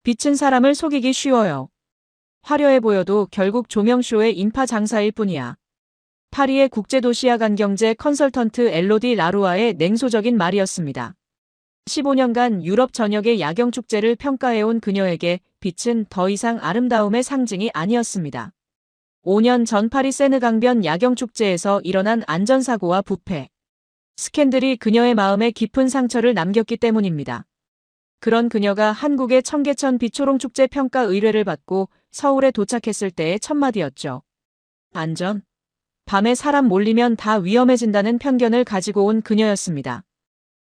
빛은 사람을 속이기 쉬워요. 화려해 보여도 결국 조명쇼의 인파 장사일 뿐이야. 파리의 국제도시야간경제 컨설턴트 엘로디 라루아의 냉소적인 말이었습니다. 15년간 유럽 전역의 야경축제를 평가해온 그녀에게 빛은 더 이상 아름다움의 상징이 아니었습니다. 5년 전 파리 세느 강변 야경축제에서 일어난 안전사고와 부패, 스캔들이 그녀의 마음에 깊은 상처를 남겼기 때문입니다. 그런 그녀가 한국의 청계천 빛초롱축제 평가 의뢰를 받고 서울에 도착했을 때의 첫마디였죠. 안전. 밤에 사람 몰리면 다 위험해진다는 편견을 가지고 온 그녀였습니다.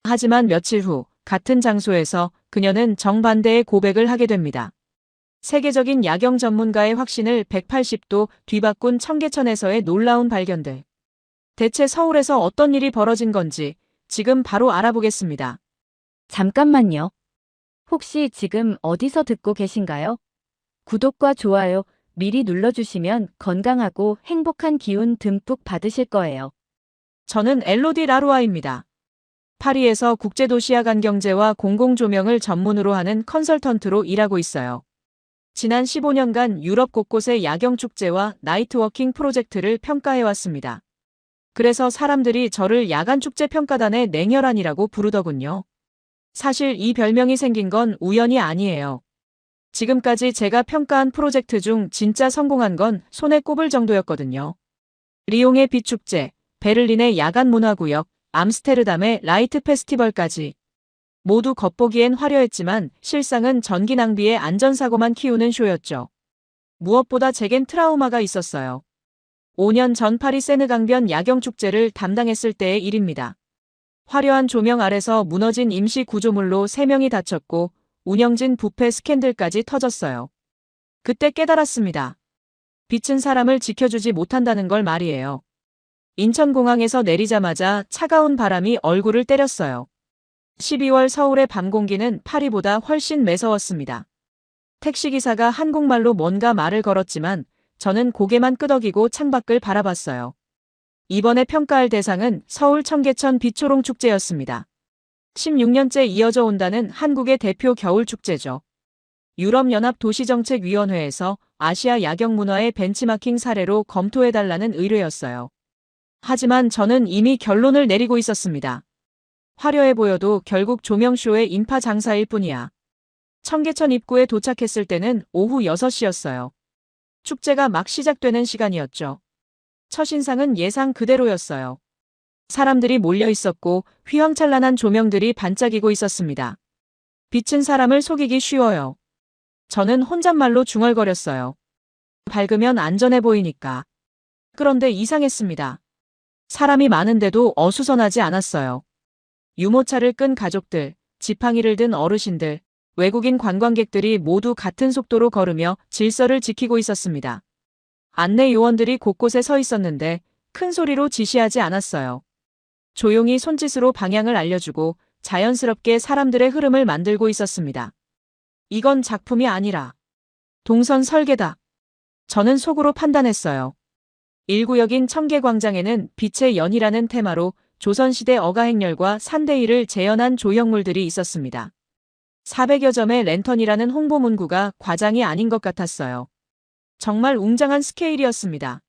하지만 며칠 후 같은 장소에서 그녀는 정반대의 고백을 하게 됩니다. 세계적인 야경 전문가의 확신을 180도 뒤바꾼 청계천에서의 놀라운 발견들. 대체 서울에서 어떤 일이 벌어진 건지 지금 바로 알아보겠습니다. 잠깐만요. 혹시 지금 어디서 듣고 계신가요? 구독과 좋아요 미리 눌러주시면 건강하고 행복한 기운 듬뿍 받으실 거예요. 저는 엘로디 라루아입니다. 파리에서 국제도시야간경제와 공공조명을 전문으로 하는 컨설턴트로 일하고 있어요. 지난 15년간 유럽 곳곳의 야경축제와 나이트워킹 프로젝트를 평가해왔습니다. 그래서 사람들이 저를 야간축제 평가단의 냉혈한이라고 부르더군요. 사실 이 별명이 생긴 건 우연이 아니에요. 지금까지 제가 평가한 프로젝트 중 진짜 성공한 건 손에 꼽을 정도였거든요. 리옹의 빛축제, 베를린의 야간문화구역, 암스테르담의 라이트 페스티벌까지. 모두 겉보기엔 화려했지만 실상은 전기 낭비의 안전사고만 키우는 쇼였죠. 무엇보다 제겐 트라우마가 있었어요. 5년 전 파리 세느 강변 야경축제를 담당했을 때의 일입니다. 화려한 조명 아래서 무너진 임시 구조물로 3명이 다쳤고 운영진 부패 스캔들까지 터졌어요. 그때 깨달았습니다. 빛은 사람을 지켜주지 못한다는 걸 말이에요. 인천공항에서 내리자마자 차가운 바람이 얼굴을 때렸어요. 12월 서울의 밤 공기는 파리보다 훨씬 매서웠습니다. 택시기사가 한국말로 뭔가 말을 걸었지만 저는 고개만 끄덕이고 창밖을 바라봤어요. 이번에 평가할 대상은 서울 청계천 빛초롱 축제였습니다. 16년째 이어져 온다는 한국의 대표 겨울축제죠. 유럽연합 도시정책위원회에서 아시아 야경문화의 벤치마킹 사례로 검토해달라는 의뢰였어요. 하지만 저는 이미 결론을 내리고 있었습니다. 화려해 보여도 결국 조명쇼의 인파 장사일 뿐이야. 청계천 입구에 도착했을 때는 오후 6시였어요. 축제가 막 시작되는 시간이었죠. 첫인상은 예상 그대로였어요. 사람들이 몰려 있었고 휘황찬란한 조명들이 반짝이고 있었습니다. 빛은 사람을 속이기 쉬워요. 저는 혼잣말로 중얼거렸어요. 밝으면 안전해 보이니까. 그런데 이상했습니다. 사람이 많은데도 어수선하지 않았어요. 유모차를 끈 가족들, 지팡이를 든 어르신들, 외국인 관광객들이 모두 같은 속도로 걸으며 질서를 지키고 있었습니다. 안내 요원들이 곳곳에 서 있었는데 큰 소리로 지시하지 않았어요. 조용히 손짓으로 방향을 알려주고 자연스럽게 사람들의 흐름을 만들고 있었습니다. 이건 작품이 아니라 동선 설계다. 저는 속으로 판단했어요. 1구역인 청계광장에는 빛의 연이라는 테마로 조선시대 어가행렬과 산대일을 재현한 조형물들이 있었습니다. 400여 점의 랜턴이라는 홍보 문구가 과장이 아닌 것 같았어요. 정말 웅장한 스케일이었습니다.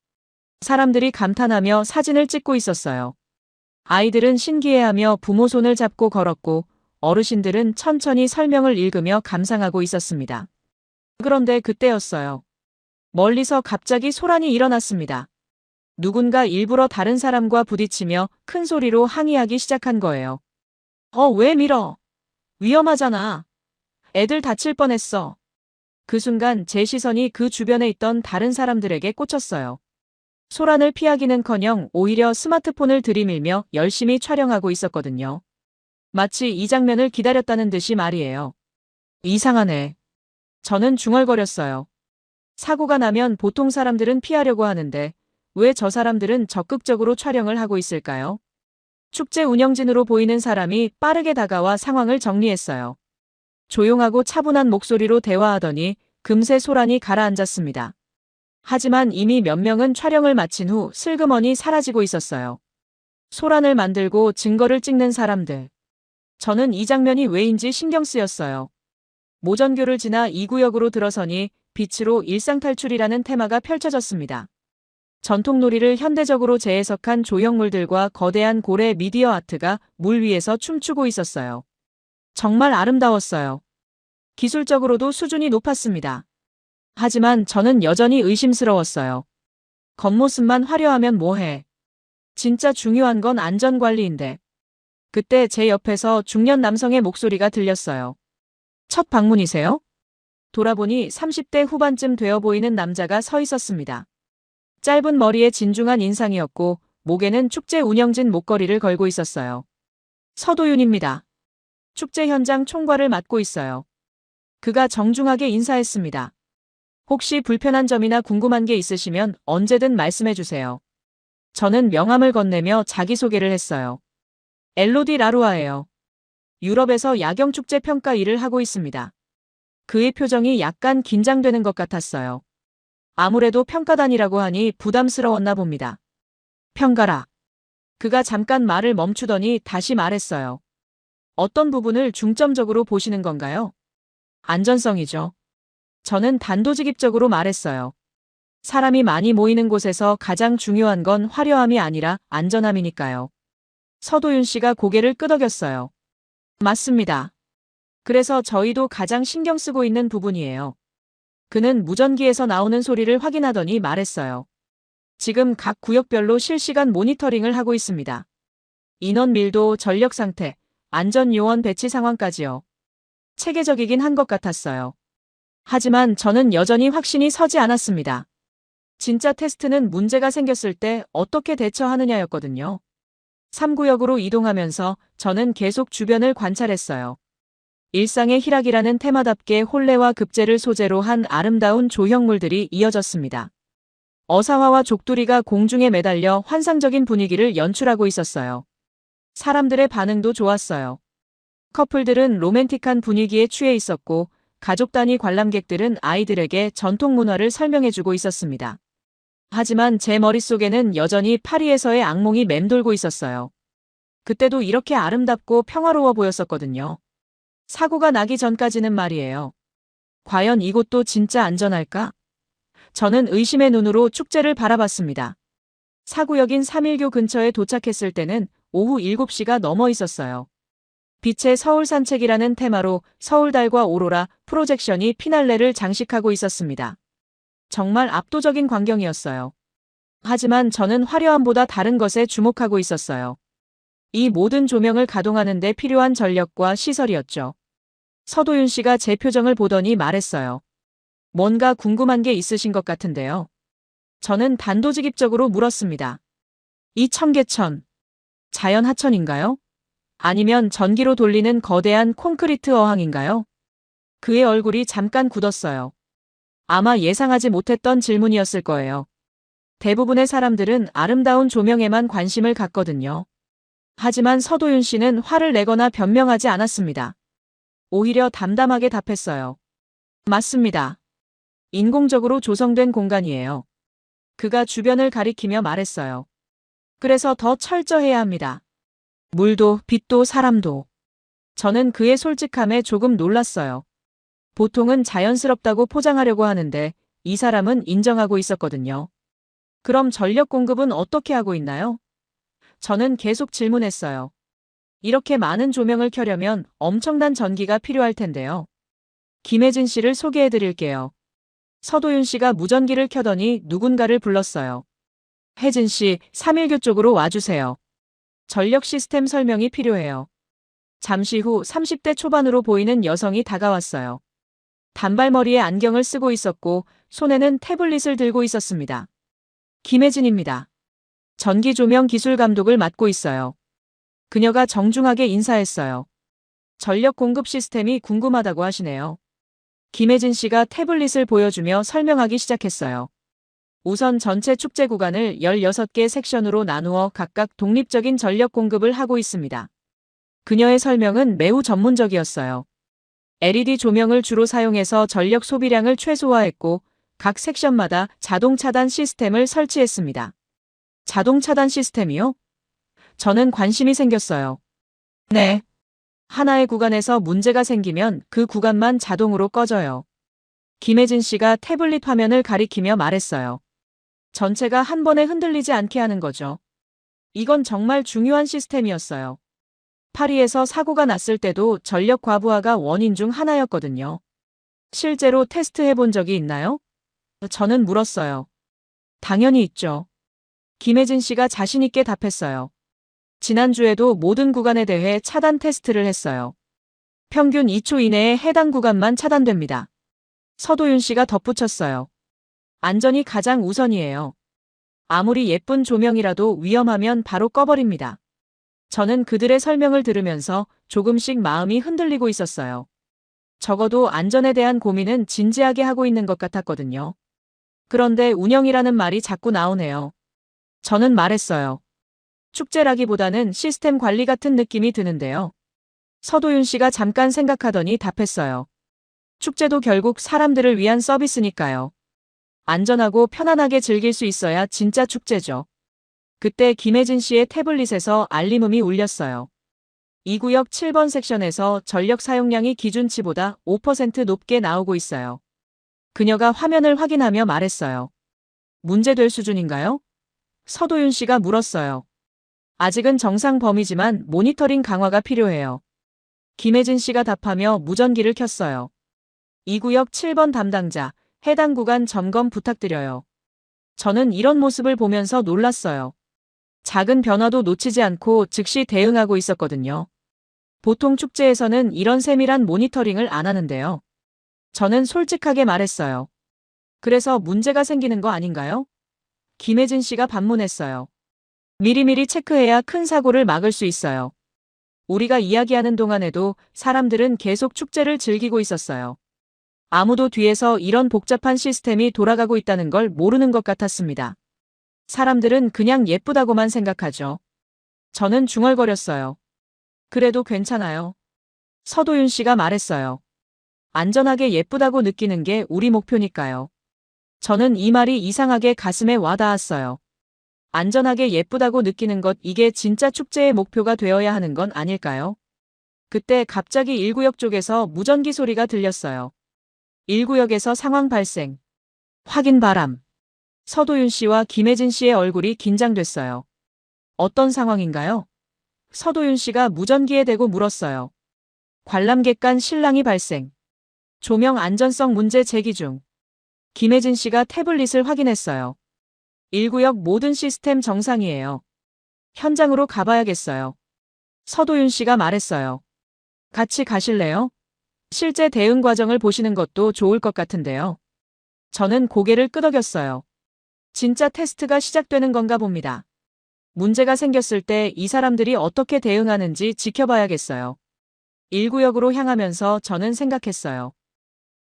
사람들이 감탄하며 사진을 찍고 있었어요. 아이들은 신기해하며 부모 손을 잡고 걸었고 어르신들은 천천히 설명을 읽으며 감상하고 있었습니다. 그런데 그때였어요. 멀리서 갑자기 소란이 일어났습니다. 누군가 일부러 다른 사람과 부딪히며 큰 소리로 항의하기 시작한 거예요. 왜 밀어? 위험하잖아. 애들 다칠 뻔했어. 그 순간 제 시선이 그 주변에 있던 다른 사람들에게 꽂혔어요. 소란을 피하기는커녕 오히려 스마트폰을 들이밀며 열심히 촬영하고 있었거든요. 마치 이 장면을 기다렸다는 듯이 말이에요. 이상하네. 저는 중얼거렸어요. 사고가 나면 보통 사람들은 피하려고 하는데 왜 저 사람들은 적극적으로 촬영을 하고 있을까요? 축제 운영진으로 보이는 사람이 빠르게 다가와 상황을 정리했어요. 조용하고 차분한 목소리로 대화하더니 금세 소란이 가라앉았습니다. 하지만 이미 몇 명은 촬영을 마친 후 슬그머니 사라지고 있었어요. 소란을 만들고 증거를 찍는 사람들. 저는 이 장면이 왜인지 신경 쓰였어요. 모전교를 지나 2구역으로 들어서니 빛으로 일상탈출이라는 테마가 펼쳐졌습니다. 전통놀이를 현대적으로 재해석한 조형물들과 거대한 고래 미디어 아트가 물 위에서 춤추고 있었어요. 정말 아름다웠어요. 기술적으로도 수준이 높았습니다. 하지만 저는 여전히 의심스러웠어요. 겉모습만 화려하면 뭐해. 진짜 중요한 건 안전관리인데. 그때 제 옆에서 중년 남성의 목소리가 들렸어요. 첫 방문이세요? 돌아보니 30대 후반쯤 되어 보이는 남자가 서 있었습니다. 짧은 머리에 진중한 인상이었고 목에는 축제 운영진 목걸이를 걸고 있었어요. 서도윤입니다. 축제 현장 총괄을 맡고 있어요. 그가 정중하게 인사했습니다. 혹시 불편한 점이나 궁금한 게 있으시면 언제든 말씀해 주세요. 저는 명함을 건네며 자기소개를 했어요. 엘로디 라루아예요. 유럽에서 야경축제 평가 일을 하고 있습니다. 그의 표정이 약간 긴장되는 것 같았어요. 아무래도 평가단이라고 하니 부담스러웠나 봅니다. 평가라. 그가 잠깐 말을 멈추더니 다시 말했어요. 어떤 부분을 중점적으로 보시는 건가요? 안전성이죠. 저는 단도직입적으로 말했어요. 사람이 많이 모이는 곳에서 가장 중요한 건 화려함이 아니라 안전함이니까요. 서도윤 씨가 고개를 끄덕였어요. 맞습니다. 그래서 저희도 가장 신경 쓰고 있는 부분이에요. 그는 무전기에서 나오는 소리를 확인하더니 말했어요. 지금 각 구역별로 실시간 모니터링을 하고 있습니다. 인원 밀도, 전력 상태, 안전 요원 배치 상황까지요. 체계적이긴 한 것 같았어요. 하지만 저는 여전히 확신이 서지 않았습니다. 진짜 테스트는 문제가 생겼을 때 어떻게 대처하느냐였거든요. 3구역으로 이동하면서 저는 계속 주변을 관찰했어요. 일상의 희락이라는 테마답게 혼례와 급제를 소재로 한 아름다운 조형물들이 이어졌습니다. 어사화와 족두리가 공중에 매달려 환상적인 분위기를 연출하고 있었어요. 사람들의 반응도 좋았어요. 커플들은 로맨틱한 분위기에 취해 있었고 가족 단위 관람객들은 아이들에게 전통 문화를 설명해주고 있었습니다. 하지만 제 머릿속에는 여전히 파리에서의 악몽이 맴돌고 있었어요. 그때도 이렇게 아름답고 평화로워 보였었거든요. 사고가 나기 전까지는 말이에요. 과연 이곳도 진짜 안전할까? 저는 의심의 눈으로 축제를 바라봤습니다. 사구역인 3일교 근처에 도착했을 때는 오후 7시가 넘어 있었어요. 빛의 서울 산책이라는 테마로 서울달과 오로라 프로젝션이 피날레를 장식하고 있었습니다. 정말 압도적인 광경이었어요. 하지만 저는 화려함보다 다른 것에 주목하고 있었어요. 이 모든 조명을 가동하는 데 필요한 전력과 시설이었죠. 서도윤 씨가 제 표정을 보더니 말했어요. 뭔가 궁금한 게 있으신 것 같은데요. 저는 단도직입적으로 물었습니다. 이 청계천, 자연 하천인가요? 아니면 전기로 돌리는 거대한 콘크리트 어항인가요? 그의 얼굴이 잠깐 굳었어요. 아마 예상하지 못했던 질문이었을 거예요. 대부분의 사람들은 아름다운 조명에만 관심을 갖거든요. 하지만 서도윤 씨는 화를 내거나 변명하지 않았습니다. 오히려 담담하게 답했어요. 맞습니다. 인공적으로 조성된 공간이에요. 그가 주변을 가리키며 말했어요. 그래서 더 철저해야 합니다. 물도, 빛도, 사람도. 저는 그의 솔직함에 조금 놀랐어요. 보통은 자연스럽다고 포장하려고 하는데 이 사람은 인정하고 있었거든요. 그럼 전력 공급은 어떻게 하고 있나요? 저는 계속 질문했어요. 이렇게 많은 조명을 켜려면 엄청난 전기가 필요할 텐데요. 김혜진 씨를 소개해 드릴게요. 서도윤 씨가 무전기를 켜더니 누군가를 불렀어요. 혜진 씨, 3일교 쪽으로 와주세요. 전력 시스템 설명이 필요해요. 잠시 후 30대 초반으로 보이는 여성이 다가왔어요. 단발머리에 안경을 쓰고 있었고 손에는 태블릿을 들고 있었습니다. 김혜진입니다. 전기조명 기술 감독을 맡고 있어요. 그녀가 정중하게 인사했어요. 전력 공급 시스템이 궁금하다고 하시네요. 김혜진 씨가 태블릿을 보여주며 설명하기 시작했어요. 우선 전체 축제 구간을 16개 섹션으로 나누어 각각 독립적인 전력 공급을 하고 있습니다. 그녀의 설명은 매우 전문적이었어요. LED 조명을 주로 사용해서 전력 소비량을 최소화했고 각 섹션마다 자동 차단 시스템을 설치했습니다. 자동 차단 시스템이요? 저는 관심이 생겼어요. 네. 하나의 구간에서 문제가 생기면 그 구간만 자동으로 꺼져요. 김혜진 씨가 태블릿 화면을 가리키며 말했어요. 전체가 한 번에 흔들리지 않게 하는 거죠. 이건 정말 중요한 시스템이었어요. 파리에서 사고가 났을 때도 전력 과부하가 원인 중 하나였거든요. 실제로 테스트해 본 적이 있나요? 저는 물었어요. 당연히 있죠. 김혜진 씨가 자신있게 답했어요. 지난주에도 모든 구간에 대해 차단 테스트를 했어요. 평균 2초 이내에 해당 구간만 차단됩니다. 서도윤 씨가 덧붙였어요. 안전이 가장 우선이에요. 아무리 예쁜 조명이라도 위험하면 바로 꺼버립니다. 저는 그들의 설명을 들으면서 조금씩 마음이 흔들리고 있었어요. 적어도 안전에 대한 고민은 진지하게 하고 있는 것 같았거든요. 그런데 운영이라는 말이 자꾸 나오네요. 저는 말했어요. 축제라기보다는 시스템 관리 같은 느낌이 드는데요. 서도윤 씨가 잠깐 생각하더니 답했어요. 축제도 결국 사람들을 위한 서비스니까요. 안전하고 편안하게 즐길 수 있어야 진짜 축제죠. 그때 김혜진 씨의 태블릿에서 알림음이 울렸어요. 이 구역 7번 섹션에서 전력 사용량이 기준치보다 5% 높게 나오고 있어요. 그녀가 화면을 확인하며 말했어요. 문제될 수준인가요? 서도윤 씨가 물었어요. 아직은 정상 범위지만 모니터링 강화가 필요해요. 김혜진 씨가 답하며 무전기를 켰어요. 이 구역 7번 담당자, 해당 구간 점검 부탁드려요. 저는 이런 모습을 보면서 놀랐어요. 작은 변화도 놓치지 않고 즉시 대응하고 있었거든요. 보통 축제에서는 이런 세밀한 모니터링을 안 하는데요. 저는 솔직하게 말했어요. 그래서 문제가 생기는 거 아닌가요? 김혜진 씨가 반문했어요. 미리미리 체크해야 큰 사고를 막을 수 있어요. 우리가 이야기하는 동안에도 사람들은 계속 축제를 즐기고 있었어요. 아무도 뒤에서 이런 복잡한 시스템이 돌아가고 있다는 걸 모르는 것 같았습니다. 사람들은 그냥 예쁘다고만 생각하죠. 저는 중얼거렸어요. 그래도 괜찮아요. 서도윤 씨가 말했어요. 안전하게 예쁘다고 느끼는 게 우리 목표니까요. 저는 이 말이 이상하게 가슴에 와닿았어요. 안전하게 예쁘다고 느끼는 것, 이게 진짜 축제의 목표가 되어야 하는 건 아닐까요? 그때 갑자기 1구역 쪽에서 무전기 소리가 들렸어요. 1구역에서 상황 발생. 확인 바람. 서도윤 씨와 김혜진 씨의 얼굴이 긴장됐어요. 어떤 상황인가요? 서도윤 씨가 무전기에 대고 물었어요. 관람객 간 실랑이 발생. 조명 안전성 문제 제기 중. 김혜진 씨가 태블릿을 확인했어요. 1구역 모든 시스템 정상이에요. 현장으로 가봐야겠어요. 서도윤 씨가 말했어요. 같이 가실래요? 실제 대응 과정을 보시는 것도 좋을 것 같은데요. 저는 고개를 끄덕였어요. 진짜 테스트가 시작되는 건가 봅니다. 문제가 생겼을 때 이 사람들이 어떻게 대응하는지 지켜봐야겠어요. 1구역으로 향하면서 저는 생각했어요.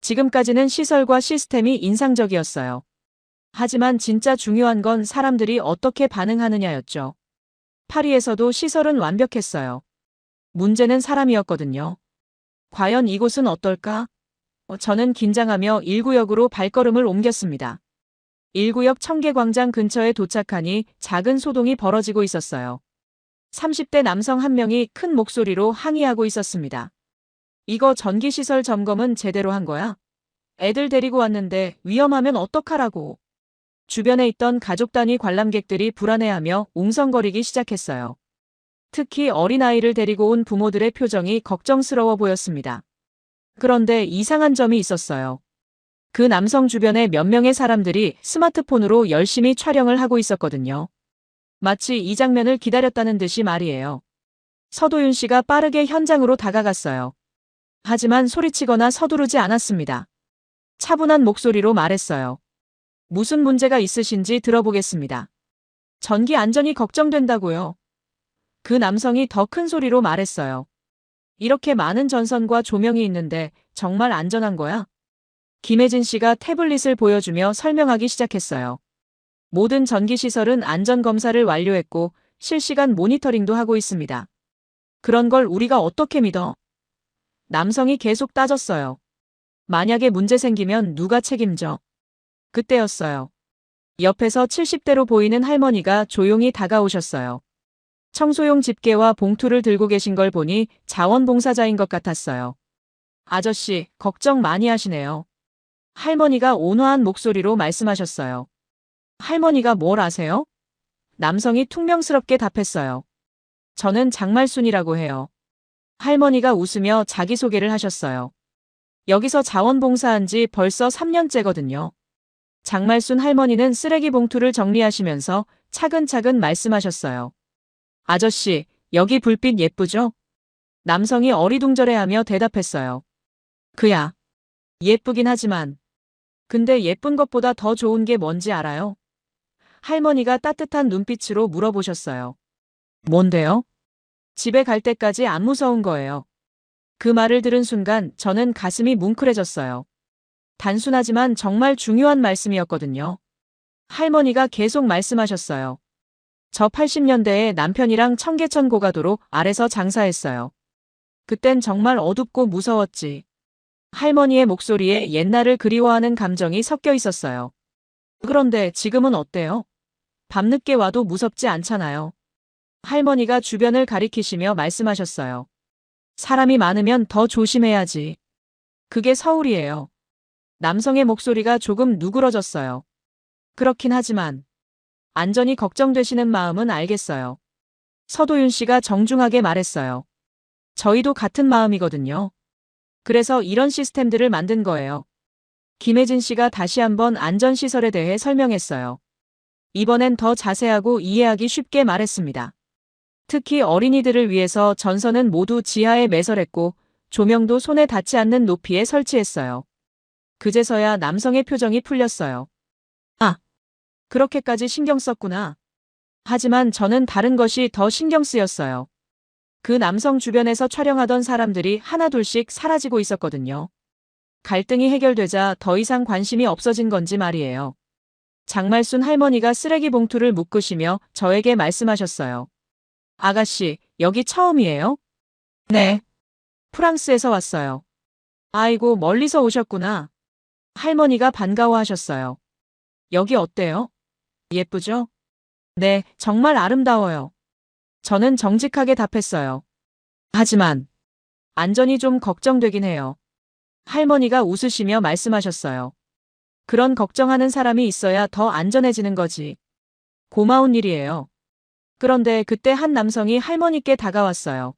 지금까지는 시설과 시스템이 인상적이었어요. 하지만 진짜 중요한 건 사람들이 어떻게 반응하느냐였죠. 파리에서도 시설은 완벽했어요. 문제는 사람이었거든요. 과연 이곳은 어떨까? 저는 긴장하며 1구역으로 발걸음을 옮겼습니다. 1구역 청계광장 근처에 도착하니 작은 소동이 벌어지고 있었어요. 30대 남성 한 명이 큰 목소리로 항의하고 있었습니다. 이거 전기시설 점검은 제대로 한 거야? 애들 데리고 왔는데 위험하면 어떡하라고. 주변에 있던 가족 단위 관람객들이 불안해하며 웅성거리기 시작했어요. 특히 어린아이를 데리고 온 부모들의 표정이 걱정스러워 보였습니다. 그런데 이상한 점이 있었어요. 그 남성 주변에 몇 명의 사람들이 스마트폰으로 열심히 촬영을 하고 있었거든요. 마치 이 장면을 기다렸다는 듯이 말이에요. 서도윤 씨가 빠르게 현장으로 다가갔어요. 하지만 소리치거나 서두르지 않았습니다. 차분한 목소리로 말했어요. 무슨 문제가 있으신지 들어보겠습니다. 전기 안전이 걱정된다고요. 그 남성이 더 큰 소리로 말했어요. 이렇게 많은 전선과 조명이 있는데 정말 안전한 거야? 김혜진 씨가 태블릿을 보여주며 설명하기 시작했어요. 모든 전기시설은 안전검사를 완료했고 실시간 모니터링도 하고 있습니다. 그런 걸 우리가 어떻게 믿어? 남성이 계속 따졌어요. 만약에 문제 생기면 누가 책임져? 그때였어요. 옆에서 70대로 보이는 할머니가 조용히 다가오셨어요. 청소용 집게와 봉투를 들고 계신 걸 보니 자원봉사자인 것 같았어요. 아저씨, 걱정 많이 하시네요. 할머니가 온화한 목소리로 말씀하셨어요. 할머니가 뭘 아세요? 남성이 퉁명스럽게 답했어요. 저는 장말순이라고 해요. 할머니가 웃으며 자기소개를 하셨어요. 여기서 자원봉사한 지 벌써 3년째거든요. 장말순 할머니는 쓰레기 봉투를 정리하시면서 차근차근 말씀하셨어요. 아저씨, 여기 불빛 예쁘죠? 남성이 어리둥절해하며 대답했어요. 그야. 예쁘긴 하지만. 근데 예쁜 것보다 더 좋은 게 뭔지 알아요? 할머니가 따뜻한 눈빛으로 물어보셨어요. 뭔데요? 집에 갈 때까지 안 무서운 거예요. 그 말을 들은 순간 저는 가슴이 뭉클해졌어요. 단순하지만 정말 중요한 말씀이었거든요. 할머니가 계속 말씀하셨어요. 저 80년대에 남편이랑 청계천 고가도로 아래서 장사했어요. 그땐 정말 어둡고 무서웠지. 할머니의 목소리에 옛날을 그리워하는 감정이 섞여 있었어요. 그런데 지금은 어때요? 밤늦게 와도 무섭지 않잖아요. 할머니가 주변을 가리키시며 말씀하셨어요. 사람이 많으면 더 조심해야지. 그게 서울이에요. 남성의 목소리가 조금 누그러졌어요. 그렇긴 하지만 안전이 걱정되시는 마음은 알겠어요. 서도윤 씨가 정중하게 말했어요. 저희도 같은 마음이거든요. 그래서 이런 시스템들을 만든 거예요. 김혜진 씨가 다시 한번 안전시설에 대해 설명했어요. 이번엔 더 자세하고 이해하기 쉽게 말했습니다. 특히 어린이들을 위해서 전선은 모두 지하에 매설했고 조명도 손에 닿지 않는 높이에 설치했어요. 그제서야 남성의 표정이 풀렸어요. 아, 그렇게까지 신경 썼구나. 하지만 저는 다른 것이 더 신경 쓰였어요. 그 남성 주변에서 촬영하던 사람들이 하나둘씩 사라지고 있었거든요. 갈등이 해결되자 더 이상 관심이 없어진 건지 말이에요. 장말순 할머니가 쓰레기 봉투를 묶으시며 저에게 말씀하셨어요. 아가씨, 여기 처음이에요? 네. 프랑스에서 왔어요. 아이고, 멀리서 오셨구나. 할머니가 반가워하셨어요. 여기 어때요? 예쁘죠? 네, 정말 아름다워요. 저는 정직하게 답했어요. 하지만 안전이 좀 걱정되긴 해요. 할머니가 웃으시며 말씀하셨어요. 그런 걱정하는 사람이 있어야 더 안전해지는 거지. 고마운 일이에요. 그런데 그때 한 남성이 할머니께 다가왔어요.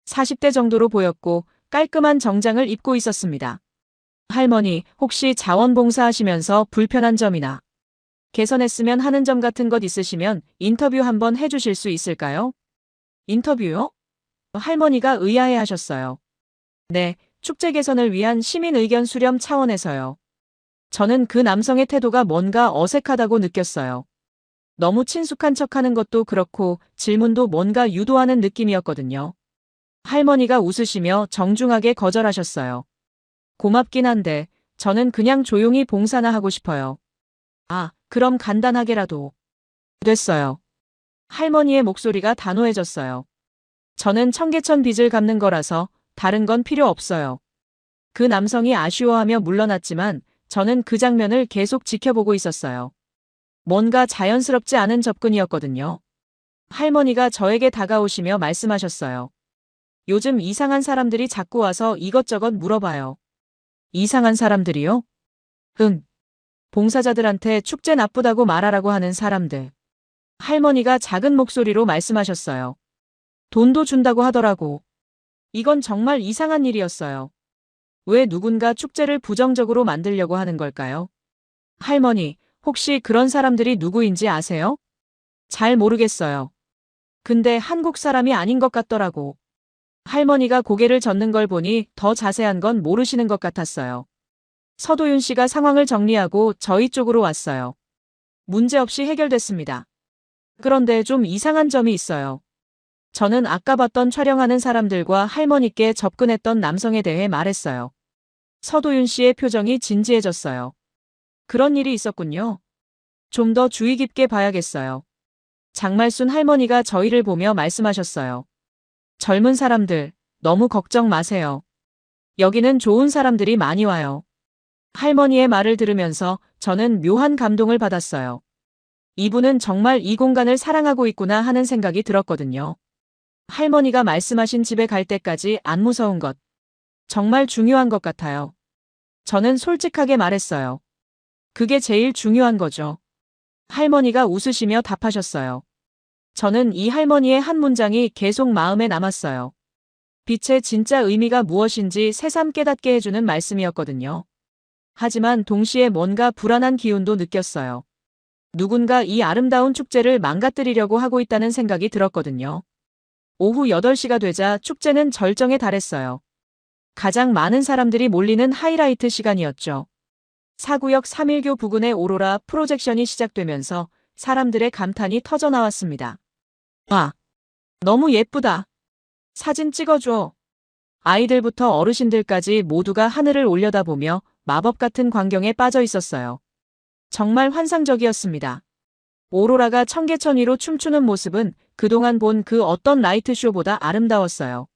40대 정도로 보였고 깔끔한 정장을 입고 있었습니다. 할머니, 혹시 자원봉사 하시면서 불편한 점이나 개선했으면 하는 점 같은 것 있으시면 인터뷰 한번 해주실 수 있을까요? 인터뷰요? 할머니가 의아해 하셨어요. 네, 축제 개선을 위한 시민 의견 수렴 차원에서요. 저는 그 남성의 태도가 뭔가 어색하다고 느꼈어요. 너무 친숙한 척하는 것도 그렇고 질문도 뭔가 유도하는 느낌이었거든요. 할머니가 웃으시며 정중하게 거절하셨어요. 고맙긴 한데 저는 그냥 조용히 봉사나 하고 싶어요. 아, 그럼 간단하게라도. 됐어요. 할머니의 목소리가 단호해졌어요. 저는 청계천 빚을 갚는 거라서 다른 건 필요 없어요. 그 남성이 아쉬워하며 물러났지만 저는 그 장면을 계속 지켜보고 있었어요. 뭔가 자연스럽지 않은 접근이었거든요. 할머니가 저에게 다가오시며 말씀하셨어요. 요즘 이상한 사람들이 자꾸 와서 이것저것 물어봐요. 이상한 사람들이요? 응. 봉사자들한테 축제 나쁘다고 말하라고 하는 사람들. 할머니가 작은 목소리로 말씀하셨어요. 돈도 준다고 하더라고. 이건 정말 이상한 일이었어요. 왜 누군가 축제를 부정적으로 만들려고 하는 걸까요? 할머니, 혹시 그런 사람들이 누구인지 아세요? 잘 모르겠어요. 근데 한국 사람이 아닌 것 같더라고. 할머니가 고개를 젓는 걸 보니 더 자세한 건 모르시는 것 같았어요. 서도윤 씨가 상황을 정리하고 저희 쪽으로 왔어요. 문제없이 해결됐습니다. 그런데 좀 이상한 점이 있어요. 저는 아까 봤던 촬영하는 사람들과 할머니께 접근했던 남성에 대해 말했어요. 서도윤 씨의 표정이 진지해졌어요. 그런 일이 있었군요. 좀 더 주의 깊게 봐야겠어요. 장말순 할머니가 저희를 보며 말씀하셨어요. 젊은 사람들, 너무 걱정 마세요. 여기는 좋은 사람들이 많이 와요. 할머니의 말을 들으면서 저는 묘한 감동을 받았어요. 이분은 정말 이 공간을 사랑하고 있구나 하는 생각이 들었거든요. 할머니가 말씀하신 집에 갈 때까지 안 무서운 것. 정말 중요한 것 같아요. 저는 솔직하게 말했어요. 그게 제일 중요한 거죠. 할머니가 웃으시며 답하셨어요. 저는 이 할머니의 한 문장이 계속 마음에 남았어요. 빛의 진짜 의미가 무엇인지 새삼 깨닫게 해주는 말씀이었거든요. 하지만 동시에 뭔가 불안한 기운도 느꼈어요. 누군가 이 아름다운 축제를 망가뜨리려고 하고 있다는 생각이 들었거든요. 오후 8시가 되자 축제는 절정에 달했어요. 가장 많은 사람들이 몰리는 하이라이트 시간이었죠. 사구역 3일교 부근의 오로라 프로젝션이 시작되면서 사람들의 감탄이 터져나왔습니다. 와, 너무 예쁘다. 사진 찍어줘. 아이들부터 어르신들까지 모두가 하늘을 올려다보며 마법 같은 광경에 빠져 있었어요. 정말 환상적이었습니다. 오로라가 청계천 위로 춤추는 모습은 그동안 본 그 어떤 라이트쇼보다 아름다웠어요.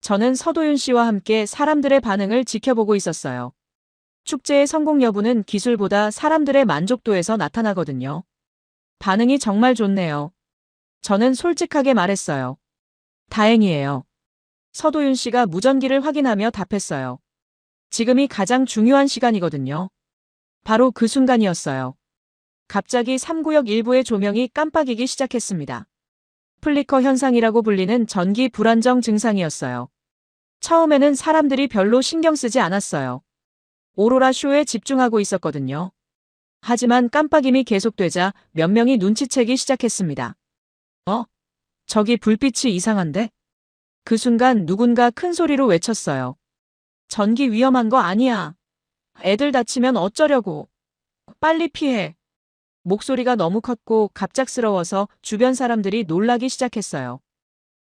저는 서도윤 씨와 함께 사람들의 반응을 지켜보고 있었어요. 축제의 성공 여부는 기술보다 사람들의 만족도에서 나타나거든요. 반응이 정말 좋네요. 저는 솔직하게 말했어요. 다행이에요. 서도윤 씨가 무전기를 확인하며 답했어요. 지금이 가장 중요한 시간이거든요. 바로 그 순간이었어요. 갑자기 3구역 일부의 조명이 깜빡이기 시작했습니다. 플리커 현상이라고 불리는 전기 불안정 증상이었어요. 처음에는 사람들이 별로 신경 쓰지 않았어요. 오로라 쇼에 집중하고 있었거든요. 하지만 깜빡임이 계속되자 몇 명이 눈치채기 시작했습니다. 저기 불빛이 이상한데? 그 순간 누군가 큰 소리로 외쳤어요. 전기 위험한 거 아니야. 애들 다치면 어쩌려고. 빨리 피해. 목소리가 너무 컸고 갑작스러워서 주변 사람들이 놀라기 시작했어요.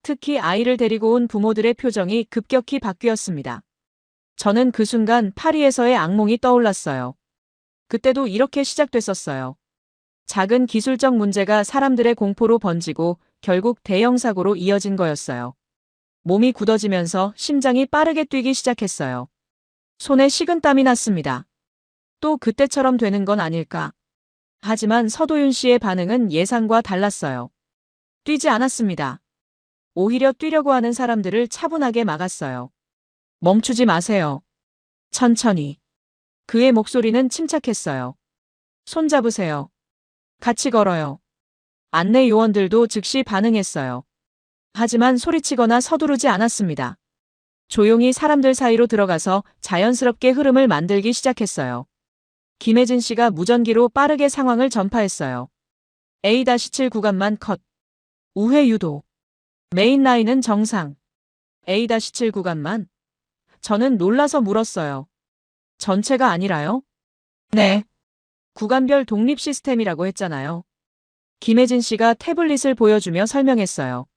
특히 아이를 데리고 온 부모들의 표정이 급격히 바뀌었습니다. 저는 그 순간 파리에서의 악몽이 떠올랐어요. 그때도 이렇게 시작됐었어요. 작은 기술적 문제가 사람들의 공포로 번지고 결국 대형 사고로 이어진 거였어요. 몸이 굳어지면서 심장이 빠르게 뛰기 시작했어요. 손에 식은땀이 났습니다. 또 그때처럼 되는 건 아닐까. 하지만 서도윤 씨의 반응은 예상과 달랐어요. 뛰지 않았습니다. 오히려 뛰려고 하는 사람들을 차분하게 막았어요. 멈추지 마세요. 천천히. 그의 목소리는 침착했어요. 손 잡으세요. 같이 걸어요. 안내 요원들도 즉시 반응했어요. 하지만 소리치거나 서두르지 않았습니다. 조용히 사람들 사이로 들어가서 자연스럽게 흐름을 만들기 시작했어요. 김혜진 씨가 무전기로 빠르게 상황을 전파했어요. A-7 구간만 컷. 우회 유도. 메인 라인은 정상. A-7 구간만. 저는 놀라서 물었어요. 전체가 아니라요? 네. 구간별 독립 시스템이라고 했잖아요. 김혜진 씨가 태블릿을 보여주며 설명했어요.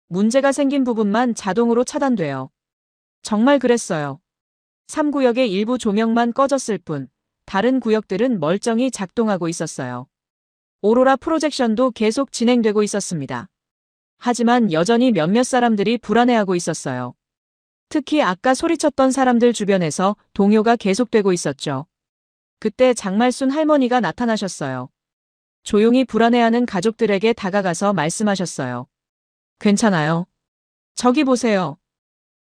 문제가 생긴 부분만 자동으로 차단돼요. 정말 그랬어요. 3구역의 일부 조명만 꺼졌을 뿐, 다른 구역들은 멀쩡히 작동하고 있었어요. 오로라 프로젝션도 계속 진행되고 있었습니다. 하지만 여전히 몇몇 사람들이 불안해하고 있었어요. 특히 아까 소리쳤던 사람들 주변에서 동요가 계속되고 있었죠. 그때 장말순 할머니가 나타나셨어요. 조용히 불안해하는 가족들에게 다가가서 말씀하셨어요. 괜찮아요. 저기 보세요.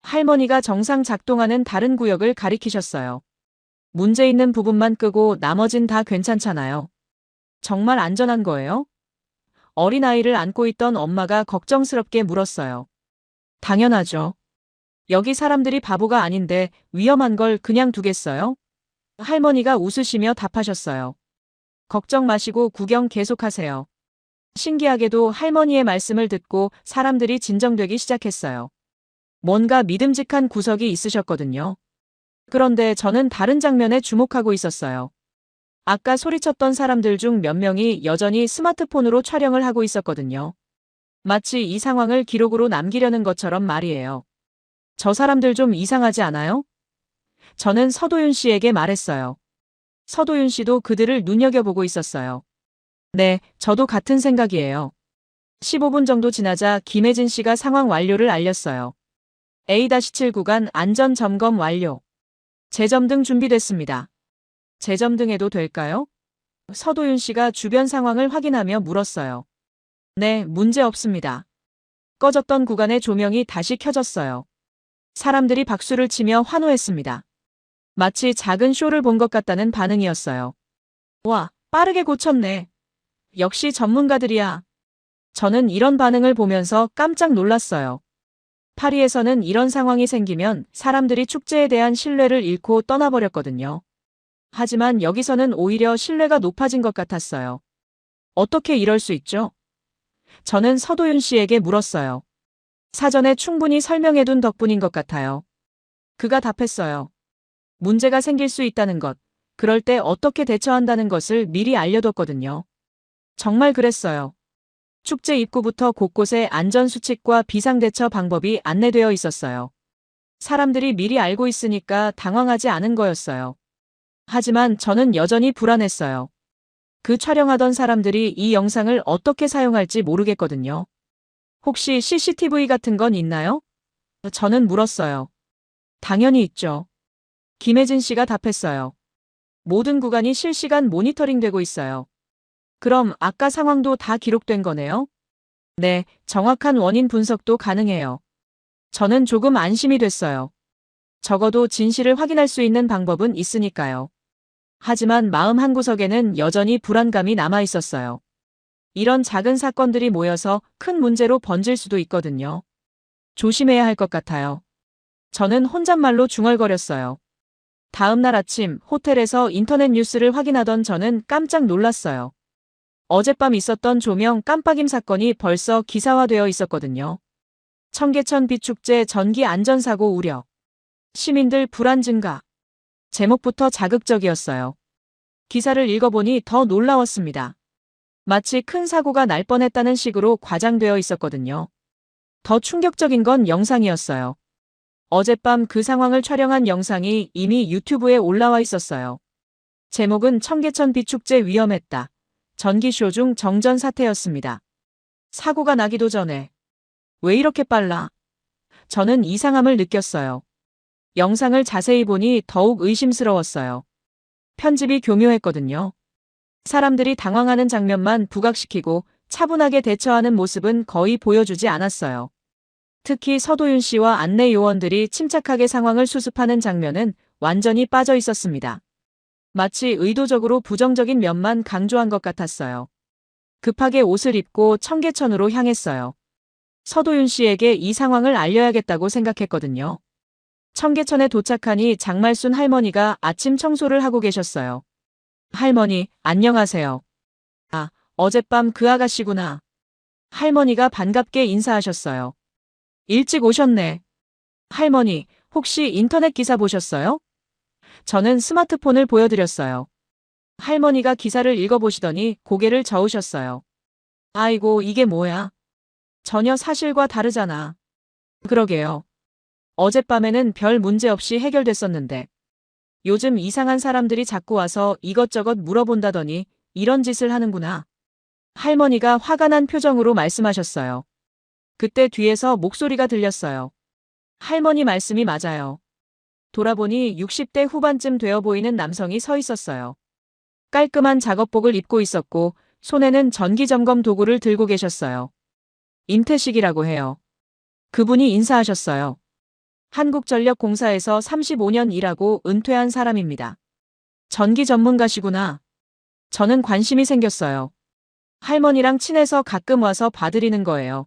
할머니가 정상 작동하는 다른 구역을 가리키셨어요. 문제 있는 부분만 끄고 나머진 다 괜찮잖아요. 정말 안전한 거예요? 어린아이를 안고 있던 엄마가 걱정스럽게 물었어요. 당연하죠. 여기 사람들이 바보가 아닌데 위험한 걸 그냥 두겠어요? 할머니가 웃으시며 답하셨어요. 걱정 마시고 구경 계속하세요. 신기하게도 할머니의 말씀을 듣고 사람들이 진정되기 시작했어요. 뭔가 믿음직한 구석이 있으셨거든요. 그런데 저는 다른 장면에 주목하고 있었어요. 아까 소리쳤던 사람들 중 몇 명이 여전히 스마트폰으로 촬영을 하고 있었거든요. 마치 이 상황을 기록으로 남기려는 것처럼 말이에요. 저 사람들 좀 이상하지 않아요? 저는 서도윤 씨에게 말했어요. 서도윤 씨도 그들을 눈여겨보고 있었어요. 네, 저도 같은 생각이에요. 15분 정도 지나자 김혜진 씨가 상황 완료를 알렸어요. A-7 구간 안전 점검 완료. 재점등 준비됐습니다. 재점등해도 될까요? 서도윤 씨가 주변 상황을 확인하며 물었어요. 네, 문제 없습니다. 꺼졌던 구간의 조명이 다시 켜졌어요. 사람들이 박수를 치며 환호했습니다. 마치 작은 쇼를 본 것 같다는 반응이었어요. 와, 빠르게 고쳤네. 역시 전문가들이야. 저는 이런 반응을 보면서 깜짝 놀랐어요. 파리에서는 이런 상황이 생기면 사람들이 축제에 대한 신뢰를 잃고 떠나버렸거든요. 하지만 여기서는 오히려 신뢰가 높아진 것 같았어요. 어떻게 이럴 수 있죠? 저는 서도윤 씨에게 물었어요. 사전에 충분히 설명해둔 덕분인 것 같아요. 그가 답했어요. 문제가 생길 수 있다는 것, 그럴 때 어떻게 대처한다는 것을 미리 알려뒀거든요. 정말 그랬어요. 축제 입구부터 곳곳에 안전수칙과 비상대처 방법이 안내되어 있었어요. 사람들이 미리 알고 있으니까 당황하지 않은 거였어요. 하지만 저는 여전히 불안했어요. 그 촬영하던 사람들이 이 영상을 어떻게 사용할지 모르겠거든요. 혹시 CCTV 같은 건 있나요? 저는 물었어요. 당연히 있죠. 김혜진 씨가 답했어요. 모든 구간이 실시간 모니터링되고 있어요. 그럼 아까 상황도 다 기록된 거네요? 네, 정확한 원인 분석도 가능해요. 저는 조금 안심이 됐어요. 적어도 진실을 확인할 수 있는 방법은 있으니까요. 하지만 마음 한구석에는 여전히 불안감이 남아 있었어요. 이런 작은 사건들이 모여서 큰 문제로 번질 수도 있거든요. 조심해야 할 것 같아요. 저는 혼잣말로 중얼거렸어요. 다음 날 아침 호텔에서 인터넷 뉴스를 확인하던 저는 깜짝 놀랐어요. 어젯밤 있었던 조명 깜빡임 사건이 벌써 기사화되어 있었거든요. 청계천 비축제 전기 안전사고 우려. 시민들 불안 증가. 제목부터 자극적이었어요. 기사를 읽어보니 더 놀라웠습니다. 마치 큰 사고가 날 뻔했다는 식으로 과장되어 있었거든요. 더 충격적인 건 영상이었어요. 어젯밤 그 상황을 촬영한 영상이 이미 유튜브에 올라와 있었어요. 제목은 청계천 비축제 위험했다. 전기쇼 중 정전 사태였습니다. 사고가 나기도 전에. 왜 이렇게 빨라? 저는 이상함을 느꼈어요. 영상을 자세히 보니 더욱 의심스러웠어요. 편집이 교묘했거든요. 사람들이 당황하는 장면만 부각시키고 차분하게 대처하는 모습은 거의 보여주지 않았어요. 특히 서도윤 씨와 안내 요원들이 침착하게 상황을 수습하는 장면은 완전히 빠져 있었습니다. 마치 의도적으로 부정적인 면만 강조한 것 같았어요. 급하게 옷을 입고 청계천으로 향했어요. 서도윤 씨에게 이 상황을 알려야겠다고 생각했거든요. 청계천에 도착하니 장말순 할머니가 아침 청소를 하고 계셨어요. 할머니, 안녕하세요. 아, 어젯밤 그 아가씨구나. 할머니가 반갑게 인사하셨어요. 일찍 오셨네. 할머니, 혹시 인터넷 기사 보셨어요? 저는 스마트폰을 보여드렸어요. 할머니가 기사를 읽어보시더니 고개를 저으셨어요. 아이고, 이게 뭐야? 전혀 사실과 다르잖아. 그러게요. 어젯밤에는 별 문제 없이 해결됐었는데. 요즘 이상한 사람들이 자꾸 와서 이것저것 물어본다더니 이런 짓을 하는구나. 할머니가 화가 난 표정으로 말씀하셨어요. 그때 뒤에서 목소리가 들렸어요. 할머니 말씀이 맞아요. 돌아보니 60대 후반쯤 되어 보이는 남성이 서 있었어요. 깔끔한 작업복을 입고 있었고 손에는 전기점검 도구를 들고 계셨어요. 임태식이라고 해요. 그분이 인사하셨어요. 한국전력공사에서 35년 일하고 은퇴한 사람입니다. 전기 전문가시구나. 저는 관심이 생겼어요. 할머니랑 친해서 가끔 와서 봐드리는 거예요.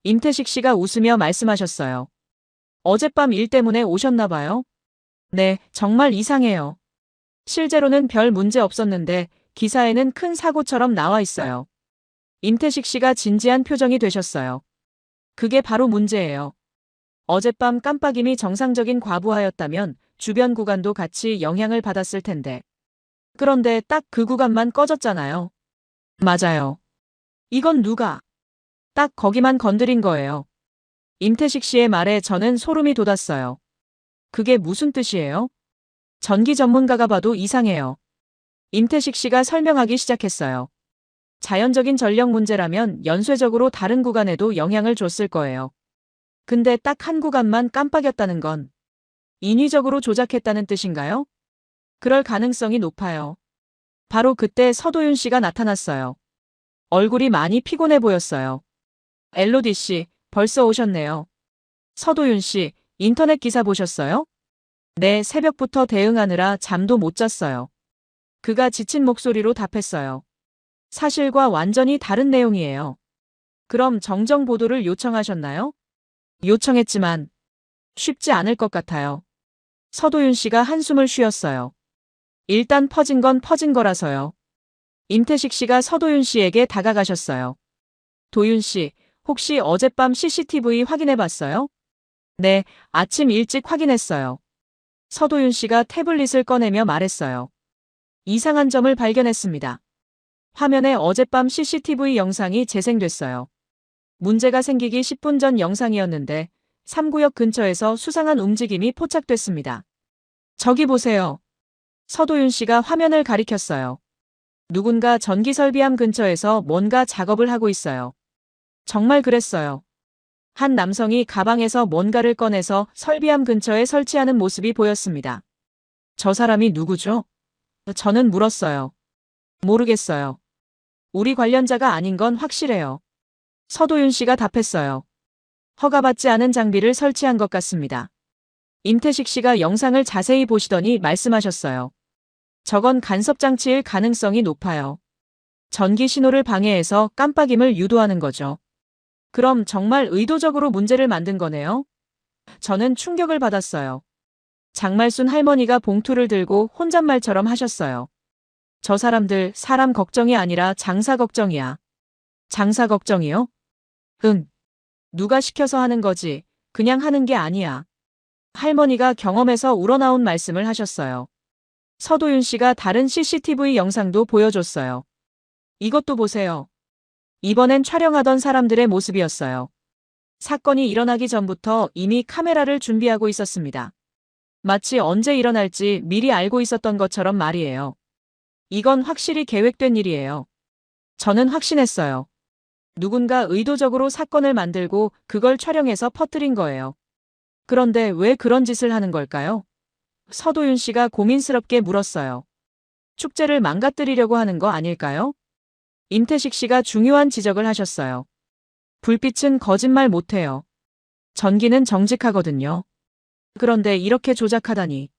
임태식 씨가 웃으며 말씀하셨어요. 어젯밤 일 때문에 오셨나 봐요? 네, 정말 이상해요. 실제로는 별 문제 없었는데 기사에는 큰 사고처럼 나와 있어요. 임태식 씨가 진지한 표정이 되셨어요. 그게 바로 문제예요. 어젯밤 깜빡임이 정상적인 과부하였다면 주변 구간도 같이 영향을 받았을 텐데. 그런데 딱 그 구간만 꺼졌잖아요. 맞아요. 이건 누가? 딱 거기만 건드린 거예요. 임태식 씨의 말에 저는 소름이 돋았어요. 그게 무슨 뜻이에요? 전기 전문가가 봐도 이상해요. 임태식 씨가 설명하기 시작했어요. 자연적인 전력 문제라면 연쇄적으로 다른 구간에도 영향을 줬을 거예요. 근데 딱 한 구간만 깜빡였다는 건 인위적으로 조작했다는 뜻인가요? 그럴 가능성이 높아요. 바로 그때 서도윤 씨가 나타났어요. 얼굴이 많이 피곤해 보였어요. 엘로디 씨, 벌써 오셨네요. 서도윤 씨, 인터넷 기사 보셨어요? 네, 새벽부터 대응하느라 잠도 못 잤어요. 그가 지친 목소리로 답했어요. 사실과 완전히 다른 내용이에요. 그럼 정정 보도를 요청하셨나요? 요청했지만 쉽지 않을 것 같아요. 서도윤 씨가 한숨을 쉬었어요. 일단 퍼진 건 퍼진 거라서요. 임태식 씨가 서도윤 씨에게 다가가셨어요. 도윤 씨, 혹시 어젯밤 CCTV 확인해 봤어요? 네, 아침 일찍 확인했어요. 서도윤 씨가 태블릿을 꺼내며 말했어요. 이상한 점을 발견했습니다. 화면에 어젯밤 CCTV 영상이 재생됐어요. 문제가 생기기 10분 전 영상이었는데 3구역 근처에서 수상한 움직임이 포착됐습니다. 저기 보세요. 서도윤 씨가 화면을 가리켰어요. 누군가 전기 설비함 근처에서 뭔가 작업을 하고 있어요. 정말 그랬어요. 한 남성이 가방에서 뭔가를 꺼내서 설비함 근처에 설치하는 모습이 보였습니다. 저 사람이 누구죠? 저는 물었어요. 모르겠어요. 우리 관련자가 아닌 건 확실해요. 서도윤 씨가 답했어요. 허가받지 않은 장비를 설치한 것 같습니다. 임태식 씨가 영상을 자세히 보시더니 말씀하셨어요. 저건 간섭장치일 가능성이 높아요. 전기 신호를 방해해서 깜빡임을 유도하는 거죠. 그럼 정말 의도적으로 문제를 만든 거네요? 저는 충격을 받았어요. 장말순 할머니가 봉투를 들고 혼잣말처럼 하셨어요. 저 사람들 사람 걱정이 아니라 장사 걱정이야. 장사 걱정이요? 응. 누가 시켜서 하는 거지. 그냥 하는 게 아니야. 할머니가 경험에서 우러나온 말씀을 하셨어요. 서도윤 씨가 다른 CCTV 영상도 보여줬어요. 이것도 보세요. 이번엔 촬영하던 사람들의 모습이었어요. 사건이 일어나기 전부터 이미 카메라를 준비하고 있었습니다. 마치 언제 일어날지 미리 알고 있었던 것처럼 말이에요. 이건 확실히 계획된 일이에요. 저는 확신했어요. 누군가 의도적으로 사건을 만들고 그걸 촬영해서 퍼뜨린 거예요. 그런데 왜 그런 짓을 하는 걸까요? 서도윤 씨가 고민스럽게 물었어요. 축제를 망가뜨리려고 하는 거 아닐까요? 임태식 씨가 중요한 지적을 하셨어요. 불빛은 거짓말 못해요. 전기는 정직하거든요. 그런데 이렇게 조작하다니.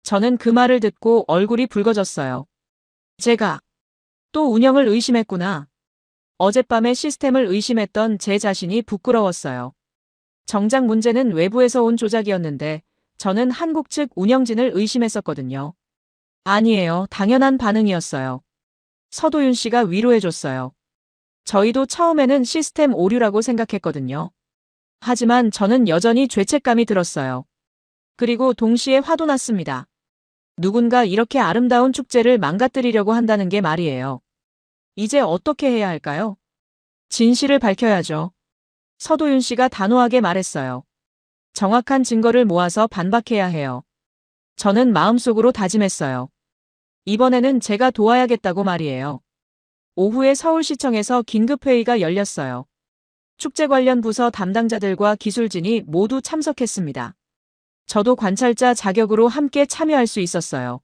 저는 그 말을 듣고 얼굴이 붉어졌어요. 제가 또 운영을 의심했구나. 어젯밤에 시스템을 의심했던 제 자신이 부끄러웠어요. 정작 문제는 외부에서 온 조작이었는데 저는 한국 측 운영진을 의심했었거든요. 아니에요. 당연한 반응이었어요. 서도윤 씨가 위로해줬어요. 저희도 처음에는 시스템 오류라고 생각했거든요. 하지만 저는 여전히 죄책감이 들었어요. 그리고 동시에 화도 났습니다. 누군가 이렇게 아름다운 축제를 망가뜨리려고 한다는 게 말이에요. 이제 어떻게 해야 할까요? 진실을 밝혀야죠. 서도윤 씨가 단호하게 말했어요. 정확한 증거를 모아서 반박해야 해요. 저는 마음속으로 다짐했어요. 이번에는 제가 도와야겠다고 말이에요. 오후에 서울시청에서 긴급회의가 열렸어요. 축제 관련 부서 담당자들과 기술진이 모두 참석했습니다. 저도 관찰자 자격으로 함께 참여할 수 있었어요.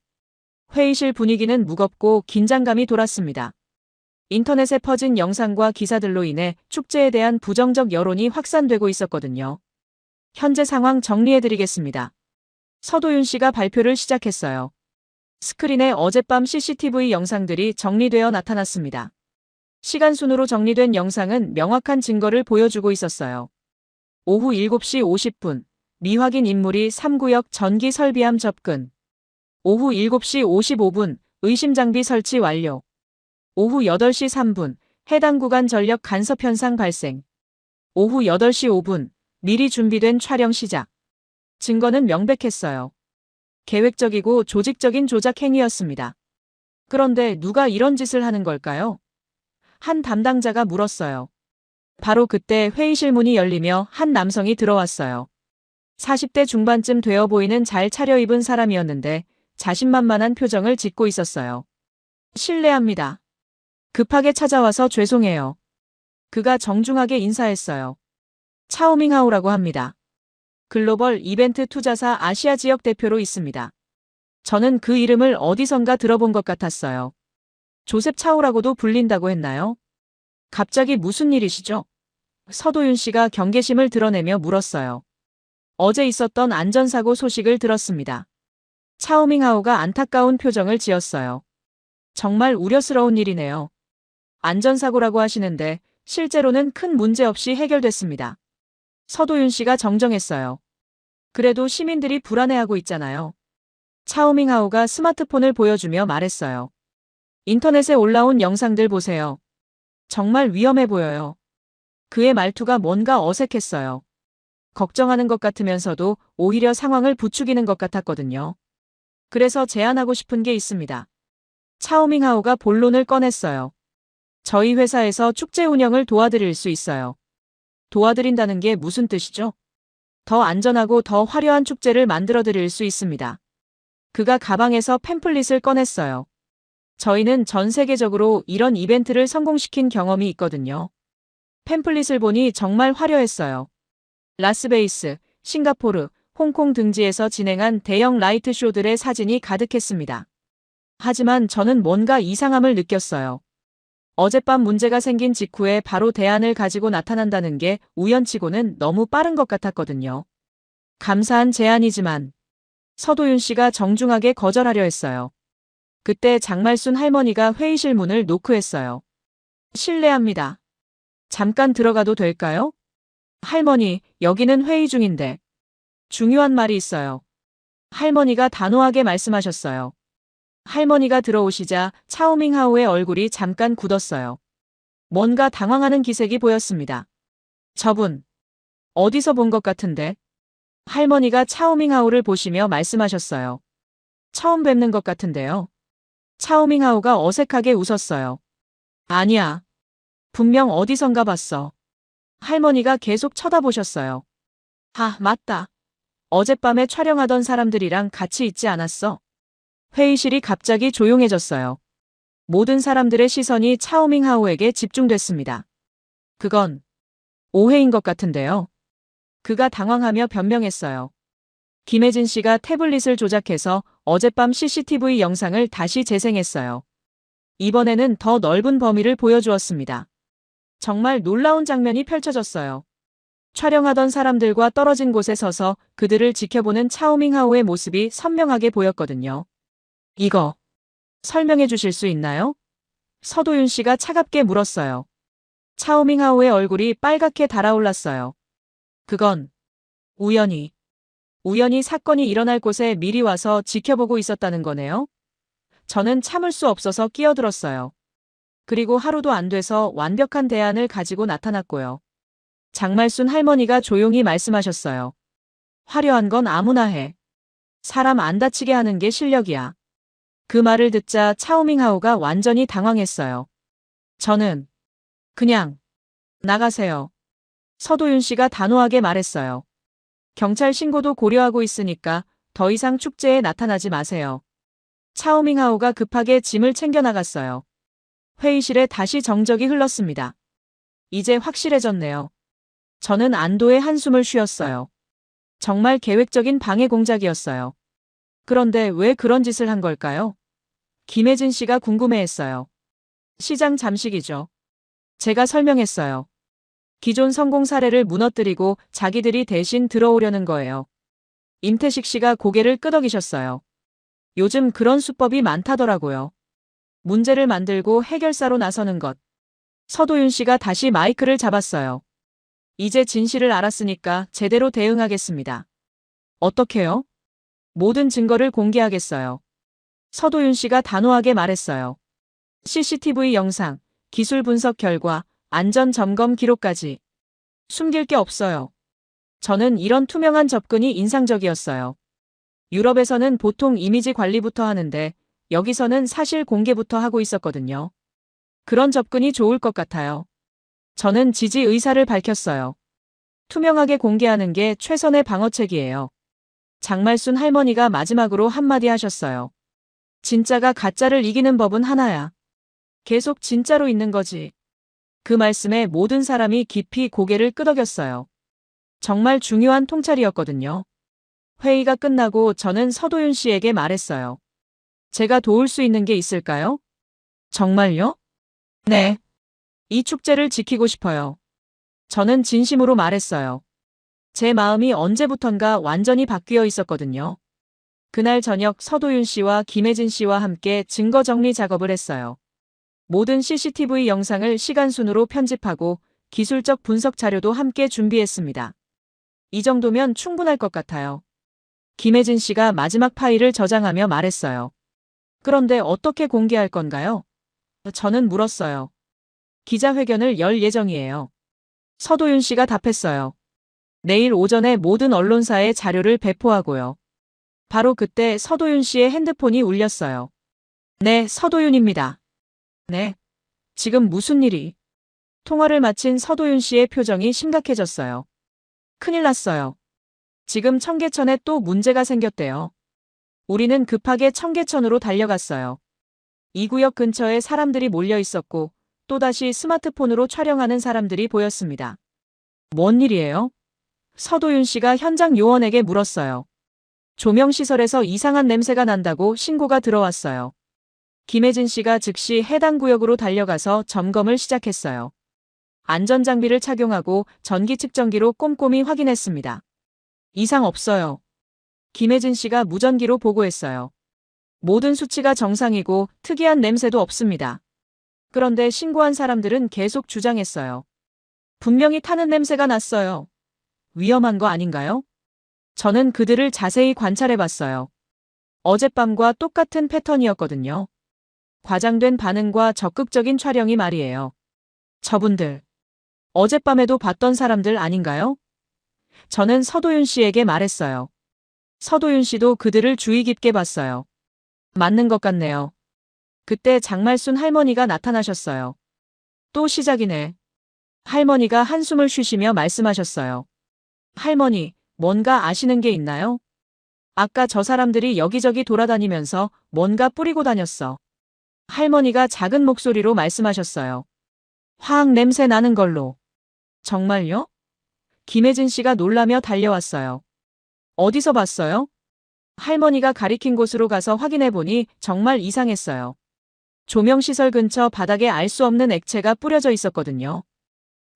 회의실 분위기는 무겁고 긴장감이 돌았습니다. 인터넷에 퍼진 영상과 기사들로 인해 축제에 대한 부정적 여론이 확산되고 있었거든요. 현재 상황 정리해드리겠습니다. 서도윤 씨가 발표를 시작했어요. 스크린에 어젯밤 CCTV 영상들이 정리되어 나타났습니다. 시간 순으로 정리된 영상은 명확한 증거를 보여주고 있었어요. 오후 7시 50분, 미확인 인물이 3구역 전기 설비함 접근. 오후 7시 55분, 의심 장비 설치 완료. 오후 8시 3분, 해당 구간 전력 간섭 현상 발생. 오후 8시 5분, 미리 준비된 촬영 시작. 증거는 명백했어요. 계획적이고 조직적인 조작 행위였습니다. 그런데 누가 이런 짓을 하는 걸까요? 한 담당자가 물었어요. 바로 그때 회의실 문이 열리며 한 남성이 들어왔어요. 40대 중반쯤 되어 보이는 잘 차려입은 사람이었는데 자신만만한 표정을 짓고 있었어요. 실례합니다. 급하게 찾아와서 죄송해요. 그가 정중하게 인사했어요. 차오밍하오라고 합니다. 글로벌 이벤트 투자사 아시아 지역 대표로 있습니다. 저는 그 이름을 어디선가 들어본 것 같았어요. 조셉 차오라고도 불린다고 했나요? 갑자기 무슨 일이시죠? 서도윤 씨가 경계심을 드러내며 물었어요. 어제 있었던 안전사고 소식을 들었습니다. 차오밍하오가 안타까운 표정을 지었어요. 정말 우려스러운 일이네요. 안전사고라고 하시는데 실제로는 큰 문제 없이 해결됐습니다. 서도윤 씨가 정정했어요. 그래도 시민들이 불안해하고 있잖아요. 차오밍하오가 스마트폰을 보여주며 말했어요. 인터넷에 올라온 영상들 보세요. 정말 위험해 보여요. 그의 말투가 뭔가 어색했어요. 걱정하는 것 같으면서도 오히려 상황을 부추기는 것 같았거든요. 그래서 제안하고 싶은 게 있습니다. 차오밍하오가 본론을 꺼냈어요. 저희 회사에서 축제 운영을 도와드릴 수 있어요. 도와드린다는 게 무슨 뜻이죠? 더 안전하고 더 화려한 축제를 만들어 드릴 수 있습니다. 그가 가방에서 팸플릿을 꺼냈어요. 저희는 전 세계적으로 이런 이벤트를 성공시킨 경험이 있거든요. 팸플릿을 보니 정말 화려했어요. 라스베이스, 싱가포르, 홍콩 등지에서 진행한 대형 라이트 쇼들의 사진이 가득했습니다. 하지만 저는 뭔가 이상함을 느꼈어요. 어젯밤 문제가 생긴 직후에 바로 대안을 가지고 나타난다는 게 우연치고는 너무 빠른 것 같았거든요. 감사한 제안이지만 서도윤 씨가 정중하게 거절하려 했어요. 그때 장말순 할머니가 회의실 문을 노크했어요. 실례합니다. 잠깐 들어가도 될까요? 할머니, 여기는 회의 중인데. 중요한 말이 있어요. 할머니가 단호하게 말씀하셨어요. 할머니가 들어오시자 차오밍하오의 얼굴이 잠깐 굳었어요. 뭔가 당황하는 기색이 보였습니다. 저분, 어디서 본 것 같은데? 할머니가 차오밍하오를 보시며 말씀하셨어요. 처음 뵙는 것 같은데요. 차오밍하오가 어색하게 웃었어요. 아니야. 분명 어디선가 봤어. 할머니가 계속 쳐다보셨어요. 아, 맞다. 어젯밤에 촬영하던 사람들이랑 같이 있지 않았어? 회의실이 갑자기 조용해졌어요. 모든 사람들의 시선이 차오밍하오에게 집중됐습니다. 그건 오해인 것 같은데요. 그가 당황하며 변명했어요. 김혜진 씨가 태블릿을 조작해서 어젯밤 CCTV 영상을 다시 재생했어요. 이번에는 더 넓은 범위를 보여주었습니다. 정말 놀라운 장면이 펼쳐졌어요. 촬영하던 사람들과 떨어진 곳에 서서 그들을 지켜보는 차오밍하오의 모습이 선명하게 보였거든요. 이거 설명해 주실 수 있나요? 서도윤 씨가 차갑게 물었어요. 차오밍하오의 얼굴이 빨갛게 달아올랐어요. 그건 우연히 사건이 일어날 곳에 미리 와서 지켜보고 있었다는 거네요. 저는 참을 수 없어서 끼어들었어요. 그리고 하루도 안 돼서 완벽한 대안을 가지고 나타났고요. 장말순 할머니가 조용히 말씀하셨어요. 화려한 건 아무나 해. 사람 안 다치게 하는 게 실력이야. 그 말을 듣자 차오밍하오가 완전히 당황했어요. 저는 그냥 나가세요. 서도윤 씨가 단호하게 말했어요. 경찰 신고도 고려하고 있으니까 더 이상 축제에 나타나지 마세요. 차오밍하오가 급하게 짐을 챙겨 나갔어요. 회의실에 다시 정적이 흘렀습니다. 이제 확실해졌네요. 저는 안도의 한숨을 쉬었어요. 정말 계획적인 방해 공작이었어요. 그런데 왜 그런 짓을 한 걸까요? 김혜진 씨가 궁금해했어요. 시장 잠식이죠. 제가 설명했어요. 기존 성공 사례를 무너뜨리고 자기들이 대신 들어오려는 거예요. 임태식 씨가 고개를 끄덕이셨어요. 요즘 그런 수법이 많다더라고요. 문제를 만들고 해결사로 나서는 것. 서도윤 씨가 다시 마이크를 잡았어요. 이제 진실을 알았으니까 제대로 대응하겠습니다. 어떻게요? 모든 증거를 공개하겠어요. 서도윤 씨가 단호하게 말했어요. CCTV 영상, 기술 분석 결과, 안전 점검 기록까지. 숨길 게 없어요. 저는 이런 투명한 접근이 인상적이었어요. 유럽에서는 보통 이미지 관리부터 하는데 여기서는 사실 공개부터 하고 있었거든요. 그런 접근이 좋을 것 같아요. 저는 지지 의사를 밝혔어요. 투명하게 공개하는 게 최선의 방어책이에요. 장말순 할머니가 마지막으로 한마디 하셨어요. 진짜가 가짜를 이기는 법은 하나야. 계속 진짜로 있는 거지. 그 말씀에 모든 사람이 깊이 고개를 끄덕였어요. 정말 중요한 통찰이었거든요. 회의가 끝나고 저는 서도윤 씨에게 말했어요. 제가 도울 수 있는 게 있을까요? 정말요? 네. 이 축제를 지키고 싶어요. 저는 진심으로 말했어요. 제 마음이 언제부턴가 완전히 바뀌어 있었거든요. 그날 저녁 서도윤 씨와 김혜진 씨와 함께 증거 정리 작업을 했어요. 모든 CCTV 영상을 시간 순으로 편집하고 기술적 분석 자료도 함께 준비했습니다. 이 정도면 충분할 것 같아요. 김혜진 씨가 마지막 파일을 저장하며 말했어요. 그런데 어떻게 공개할 건가요? 저는 물었어요. 기자회견을 열 예정이에요. 서도윤 씨가 답했어요. 내일 오전에 모든 언론사에 자료를 배포하고요. 바로 그때 서도윤 씨의 핸드폰이 울렸어요. 네, 서도윤입니다. 네. 지금 무슨 일이? 통화를 마친 서도윤 씨의 표정이 심각해졌어요. 큰일 났어요. 지금 청계천에 또 문제가 생겼대요. 우리는 급하게 청계천으로 달려갔어요. 이 구역 근처에 사람들이 몰려 있었고 또다시 스마트폰으로 촬영하는 사람들이 보였습니다. 뭔 일이에요? 서도윤 씨가 현장 요원에게 물었어요. 조명시설에서 이상한 냄새가 난다고 신고가 들어왔어요. 김혜진 씨가 즉시 해당 구역으로 달려가서 점검을 시작했어요. 안전장비를 착용하고 전기 측정기로 꼼꼼히 확인했습니다. 이상 없어요. 김혜진 씨가 무전기로 보고했어요. 모든 수치가 정상이고 특이한 냄새도 없습니다. 그런데 신고한 사람들은 계속 주장했어요. 분명히 타는 냄새가 났어요. 위험한 거 아닌가요? 저는 그들을 자세히 관찰해봤어요. 어젯밤과 똑같은 패턴이었거든요. 과장된 반응과 적극적인 촬영이 말이에요. 저분들, 어젯밤에도 봤던 사람들 아닌가요? 저는 서도윤 씨에게 말했어요. 서도윤 씨도 그들을 주의 깊게 봤어요. 맞는 것 같네요. 그때 장말순 할머니가 나타나셨어요. 또 시작이네. 할머니가 한숨을 쉬시며 말씀하셨어요. 할머니, 뭔가 아시는 게 있나요? 아까 저 사람들이 여기저기 돌아다니면서 뭔가 뿌리고 다녔어. 할머니가 작은 목소리로 말씀하셨어요. 화학 냄새 나는 걸로. 정말요? 김혜진 씨가 놀라며 달려왔어요. 어디서 봤어요? 할머니가 가리킨 곳으로 가서 확인해 보니 정말 이상했어요. 조명시설 근처 바닥에 알 수 없는 액체가 뿌려져 있었거든요.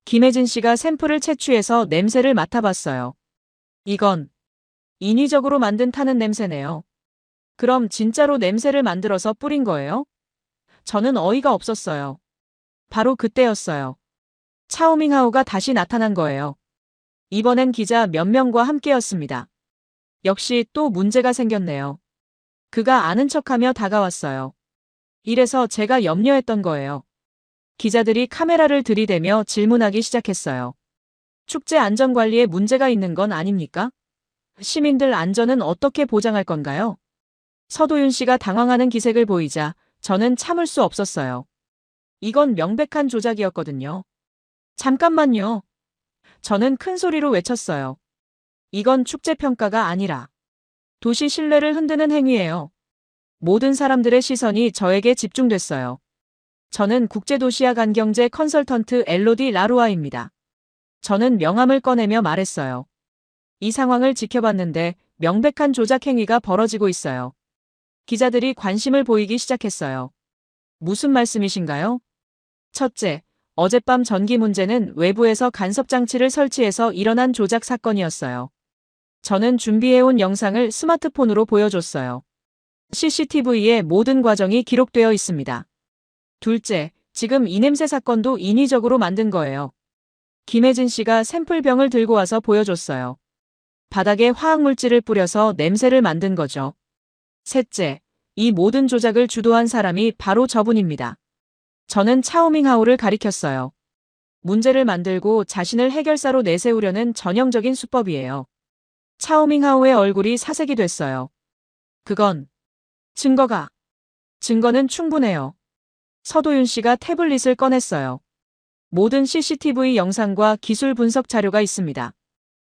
김혜진 씨가 샘플을 채취해서 냄새를 맡아봤어요. 이건 인위적으로 만든 타는 냄새네요. 그럼 진짜로 냄새를 만들어서 뿌린 거예요? 저는 어이가 없었어요. 바로 그때였어요. 차오밍하오가 다시 나타난 거예요. 이번엔 기자 몇 명과 함께였습니다. 역시 또 문제가 생겼네요. 그가 아는 척하며 다가왔어요. 이래서 제가 염려했던 거예요. 기자들이 카메라를 들이대며 질문하기 시작했어요. 축제 안전관리에 문제가 있는 건 아닙니까? 시민들 안전은 어떻게 보장할 건가요? 서도윤 씨가 당황하는 기색을 보이자 저는 참을 수 없었어요. 이건 명백한 조작이었거든요. 잠깐만요. 저는 큰 소리로 외쳤어요. 이건 축제 평가가 아니라 도시 신뢰를 흔드는 행위예요. 모든 사람들의 시선이 저에게 집중됐어요. 저는 국제도시화간경제 컨설턴트 엘로디 라루아입니다. 저는 명함을 꺼내며 말했어요. 이 상황을 지켜봤는데 명백한 조작 행위가 벌어지고 있어요. 기자들이 관심을 보이기 시작했어요. 무슨 말씀이신가요? 첫째, 어젯밤 전기 문제는 외부에서 간섭 장치를 설치해서 일어난 조작 사건이었어요. 저는 준비해온 영상을 스마트폰으로 보여줬어요. CCTV에 모든 과정이 기록되어 있습니다. 둘째, 지금 이 냄새 사건도 인위적으로 만든 거예요. 김혜진 씨가 샘플병을 들고 와서 보여줬어요. 바닥에 화학물질을 뿌려서 냄새를 만든 거죠. 셋째, 이 모든 조작을 주도한 사람이 바로 저분입니다. 저는 차오밍하오를 가리켰어요. 문제를 만들고 자신을 해결사로 내세우려는 전형적인 수법이에요. 차오밍하오의 얼굴이 사색이 됐어요. 그건 증거는 충분해요. 서도윤 씨가 태블릿을 꺼냈어요. 모든 CCTV 영상과 기술 분석 자료가 있습니다.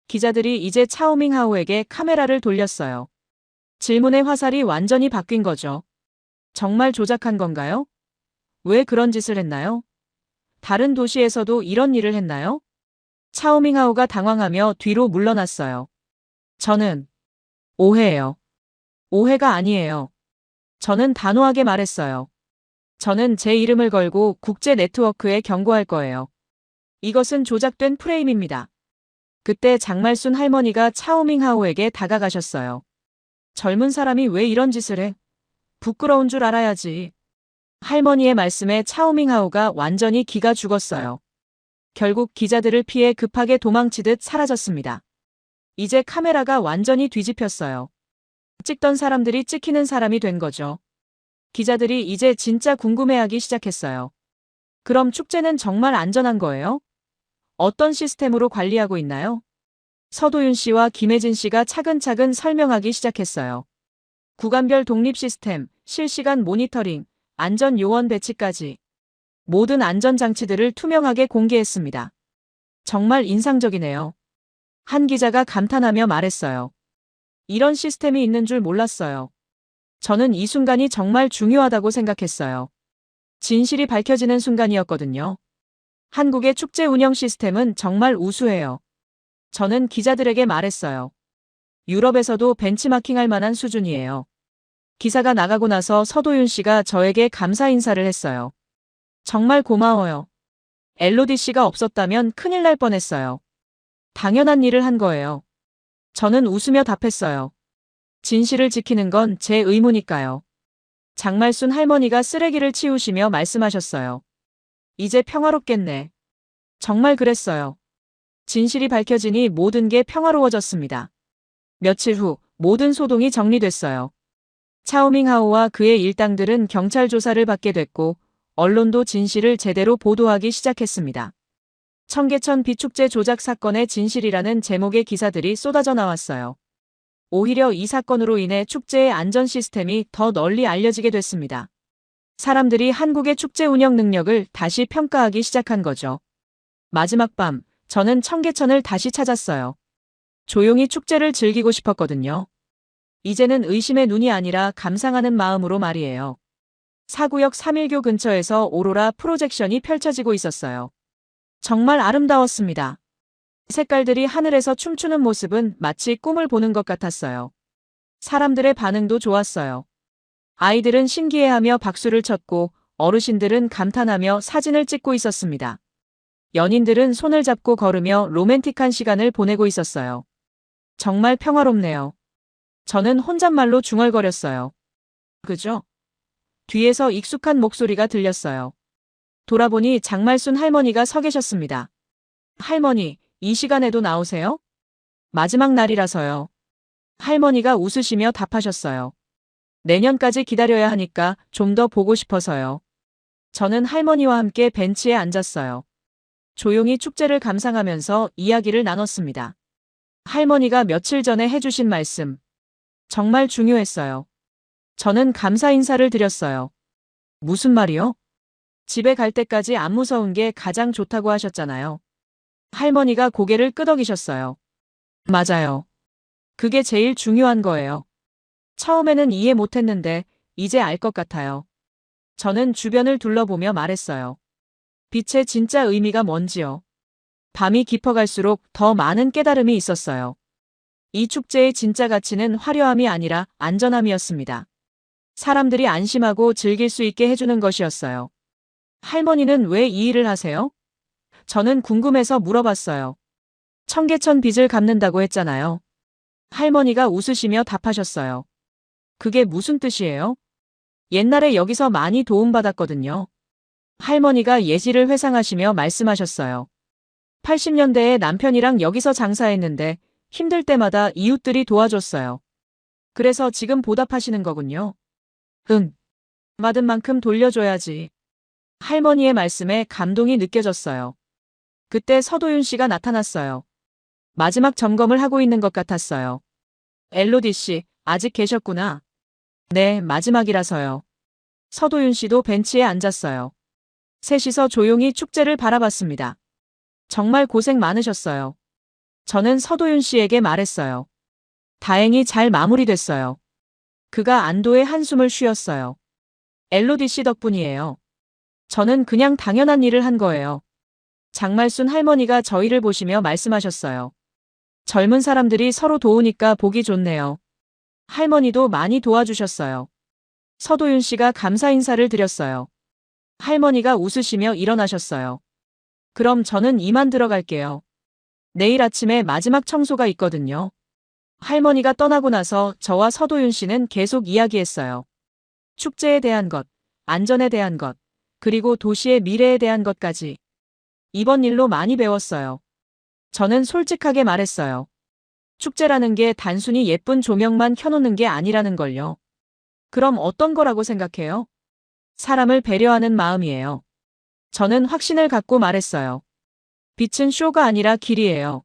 기자들이 이제 차오밍하오에게 카메라를 돌렸어요. 질문의 화살이 완전히 바뀐 거죠. 정말 조작한 건가요? 왜 그런 짓을 했나요? 다른 도시에서도 이런 일을 했나요? 차오밍하오가 당황하며 뒤로 물러났어요. 저는 오해예요. 오해가 아니에요. 저는 단호하게 말했어요. 저는 제 이름을 걸고 국제 네트워크에 경고할 거예요. 이것은 조작된 프레임입니다. 그때 장말순 할머니가 차오밍하오에게 다가가셨어요. 젊은 사람이 왜 이런 짓을 해? 부끄러운 줄 알아야지. 할머니의 말씀에 차오밍하오가 완전히 기가 죽었어요. 결국 기자들을 피해 급하게 도망치듯 사라졌습니다. 이제 카메라가 완전히 뒤집혔어요. 찍던 사람들이 찍히는 사람이 된 거죠. 기자들이 이제 진짜 궁금해하기 시작했어요. 그럼 축제는 정말 안전한 거예요? 어떤 시스템으로 관리하고 있나요? 서도윤 씨와 김혜진 씨가 차근차근 설명하기 시작했어요. 구간별 독립 시스템, 실시간 모니터링, 안전 요원 배치까지 모든 안전 장치들을 투명하게 공개했습니다. 정말 인상적이네요. 한 기자가 감탄하며 말했어요. 이런 시스템이 있는 줄 몰랐어요. 저는 이 순간이 정말 중요하다고 생각했어요. 진실이 밝혀지는 순간이었거든요. 한국의 축제 운영 시스템은 정말 우수해요. 저는 기자들에게 말했어요. 유럽에서도 벤치마킹할 만한 수준이에요. 기사가 나가고 나서 서도윤 씨가 저에게 감사 인사를 했어요. 정말 고마워요. 엘로디 씨가 없었다면 큰일 날 뻔했어요. 당연한 일을 한 거예요. 저는 웃으며 답했어요. 진실을 지키는 건 제 의무니까요. 장말순 할머니가 쓰레기를 치우시며 말씀하셨어요. 이제 평화롭겠네. 정말 그랬어요. 진실이 밝혀지니 모든 게 평화로워졌습니다. 며칠 후 모든 소동이 정리됐어요. 차오밍하오와 그의 일당들은 경찰 조사를 받게 됐고 언론도 진실을 제대로 보도하기 시작했습니다. 청계천 비축제 조작 사건의 진실이라는 제목의 기사들이 쏟아져 나왔어요. 오히려 이 사건으로 인해 축제의 안전 시스템이 더 널리 알려지게 됐습니다. 사람들이 한국의 축제 운영 능력을 다시 평가하기 시작한 거죠. 마지막 밤, 저는 청계천을 다시 찾았어요. 조용히 축제를 즐기고 싶었거든요. 이제는 의심의 눈이 아니라 감상하는 마음으로 말이에요. 사구역 3일교 근처에서 오로라 프로젝션이 펼쳐지고 있었어요. 정말 아름다웠습니다. 색깔들이 하늘에서 춤추는 모습은 마치 꿈을 보는 것 같았어요. 사람들의 반응도 좋았어요. 아이들은 신기해하며 박수를 쳤고 어르신들은 감탄하며 사진을 찍고 있었습니다. 연인들은 손을 잡고 걸으며 로맨틱한 시간을 보내고 있었어요. 정말 평화롭네요. 저는 혼잣말로 중얼거렸어요. 그죠? 뒤에서 익숙한 목소리가 들렸어요. 돌아보니 장말순 할머니가 서 계셨습니다. 할머니, 이 시간에도 나오세요? 마지막 날이라서요. 할머니가 웃으시며 답하셨어요. 내년까지 기다려야 하니까 좀 더 보고 싶어서요. 저는 할머니와 함께 벤치에 앉았어요. 조용히 축제를 감상하면서 이야기를 나눴습니다. 할머니가 며칠 전에 해주신 말씀. 정말 중요했어요. 저는 감사 인사를 드렸어요. 무슨 말이요? 집에 갈 때까지 안 무서운 게 가장 좋다고 하셨잖아요. 할머니가 고개를 끄덕이셨어요. 맞아요. 그게 제일 중요한 거예요. 처음에는 이해 못했는데 이제 알 것 같아요. 저는 주변을 둘러보며 말했어요. 빛의 진짜 의미가 뭔지요. 밤이 깊어갈수록 더 많은 깨달음이 있었어요. 이 축제의 진짜 가치는 화려함이 아니라 안전함이었습니다. 사람들이 안심하고 즐길 수 있게 해주는 것이었어요. 할머니는 왜 이 일을 하세요? 저는 궁금해서 물어봤어요. 청계천 빚을 갚는다고 했잖아요. 할머니가 웃으시며 답하셨어요. 그게 무슨 뜻이에요? 옛날에 여기서 많이 도움받았거든요. 할머니가 예시를 회상하시며 말씀하셨어요. 80년대에 남편이랑 여기서 장사했는데 힘들 때마다 이웃들이 도와줬어요. 그래서 지금 보답하시는 거군요. 응. 받은 만큼 돌려줘야지. 할머니의 말씀에 감동이 느껴졌어요. 그때 서도윤 씨가 나타났어요. 마지막 점검을 하고 있는 것 같았어요. 엘로디 씨, 아직 계셨구나. 네, 마지막이라서요. 서도윤 씨도 벤치에 앉았어요. 셋이서 조용히 축제를 바라봤습니다. 정말 고생 많으셨어요. 저는 서도윤 씨에게 말했어요. 다행히 잘 마무리됐어요. 그가 안도의 한숨을 쉬었어요. 엘로디 씨 덕분이에요. 저는 그냥 당연한 일을 한 거예요. 장말순 할머니가 저희를 보시며 말씀하셨어요. 젊은 사람들이 서로 도우니까 보기 좋네요. 할머니도 많이 도와주셨어요. 서도윤 씨가 감사 인사를 드렸어요. 할머니가 웃으시며 일어나셨어요. 그럼 저는 이만 들어갈게요. 내일 아침에 마지막 청소가 있거든요. 할머니가 떠나고 나서 저와 서도윤 씨는 계속 이야기했어요. 축제에 대한 것, 안전에 대한 것, 그리고 도시의 미래에 대한 것까지. 이번 일로 많이 배웠어요. 저는 솔직하게 말했어요. 축제라는 게 단순히 예쁜 조명만 켜놓는 게 아니라는 걸요. 그럼 어떤 거라고 생각해요? 사람을 배려하는 마음이에요. 저는 확신을 갖고 말했어요. 빛은 쇼가 아니라 길이에요.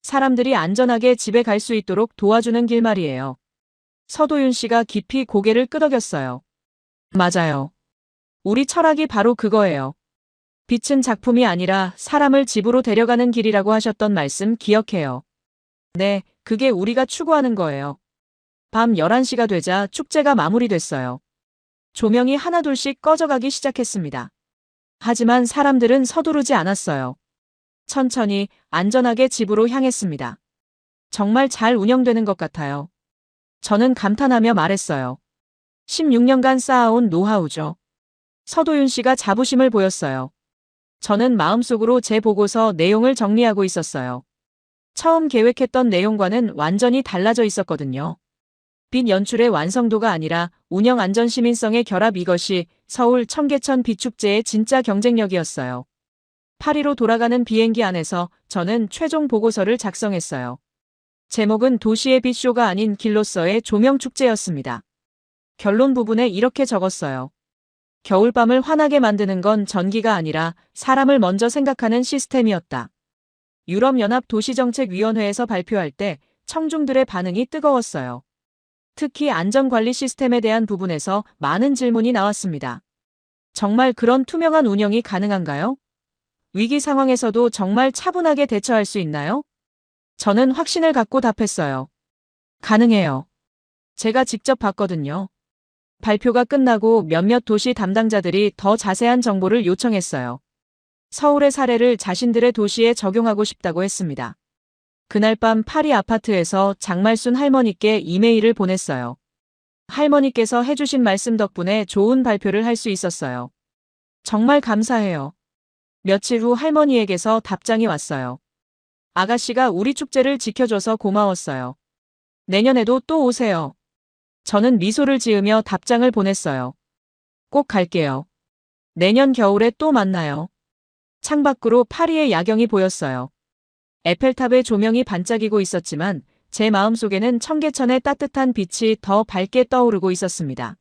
사람들이 안전하게 집에 갈 수 있도록 도와주는 길 말이에요. 서도윤 씨가 깊이 고개를 끄덕였어요. 맞아요. 우리 철학이 바로 그거예요. 빛은 작품이 아니라 사람을 집으로 데려가는 길이라고 하셨던 말씀 기억해요. 네, 그게 우리가 추구하는 거예요. 밤 11시가 되자 축제가 마무리됐어요. 조명이 하나둘씩 꺼져가기 시작했습니다. 하지만 사람들은 서두르지 않았어요. 천천히 안전하게 집으로 향했습니다. 정말 잘 운영되는 것 같아요. 저는 감탄하며 말했어요. 16년간 쌓아온 노하우죠. 서도윤 씨가 자부심을 보였어요. 저는 마음속으로 제 보고서 내용을 정리하고 있었어요. 처음 계획했던 내용과는 완전히 달라져 있었거든요. 빛 연출의 완성도가 아니라 운영 안전 시민성의 결합, 이것이 서울 청계천 빛축제의 진짜 경쟁력이었어요. 파리로 돌아가는 비행기 안에서 저는 최종 보고서를 작성했어요. 제목은 도시의 빛쇼가 아닌 길로서의 조명축제였습니다. 결론 부분에 이렇게 적었어요. 겨울밤을 환하게 만드는 건 전기가 아니라 사람을 먼저 생각하는 시스템이었다. 유럽연합도시정책위원회에서 발표할 때 청중들의 반응이 뜨거웠어요. 특히 안전관리 시스템에 대한 부분에서 많은 질문이 나왔습니다. 정말 그런 투명한 운영이 가능한가요? 위기 상황에서도 정말 차분하게 대처할 수 있나요? 저는 확신을 갖고 답했어요. 가능해요. 제가 직접 봤거든요. 발표가 끝나고 몇몇 도시 담당자들이 더 자세한 정보를 요청했어요. 서울의 사례를 자신들의 도시에 적용하고 싶다고 했습니다. 그날 밤 파리 아파트에서 장말순 할머니께 이메일을 보냈어요. 할머니께서 해주신 말씀 덕분에 좋은 발표를 할 수 있었어요. 정말 감사해요. 며칠 후 할머니에게서 답장이 왔어요. 아가씨가 우리 축제를 지켜줘서 고마웠어요. 내년에도 또 오세요. 저는 미소를 지으며 답장을 보냈어요. 꼭 갈게요. 내년 겨울에 또 만나요. 창밖으로 파리의 야경이 보였어요. 에펠탑의 조명이 반짝이고 있었지만 제 마음속에는 청계천의 따뜻한 빛이 더 밝게 떠오르고 있었습니다.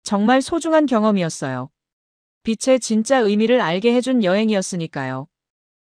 정말 소중한 경험이었어요. 빛의 진짜 의미를 알게 해준 여행이었으니까요.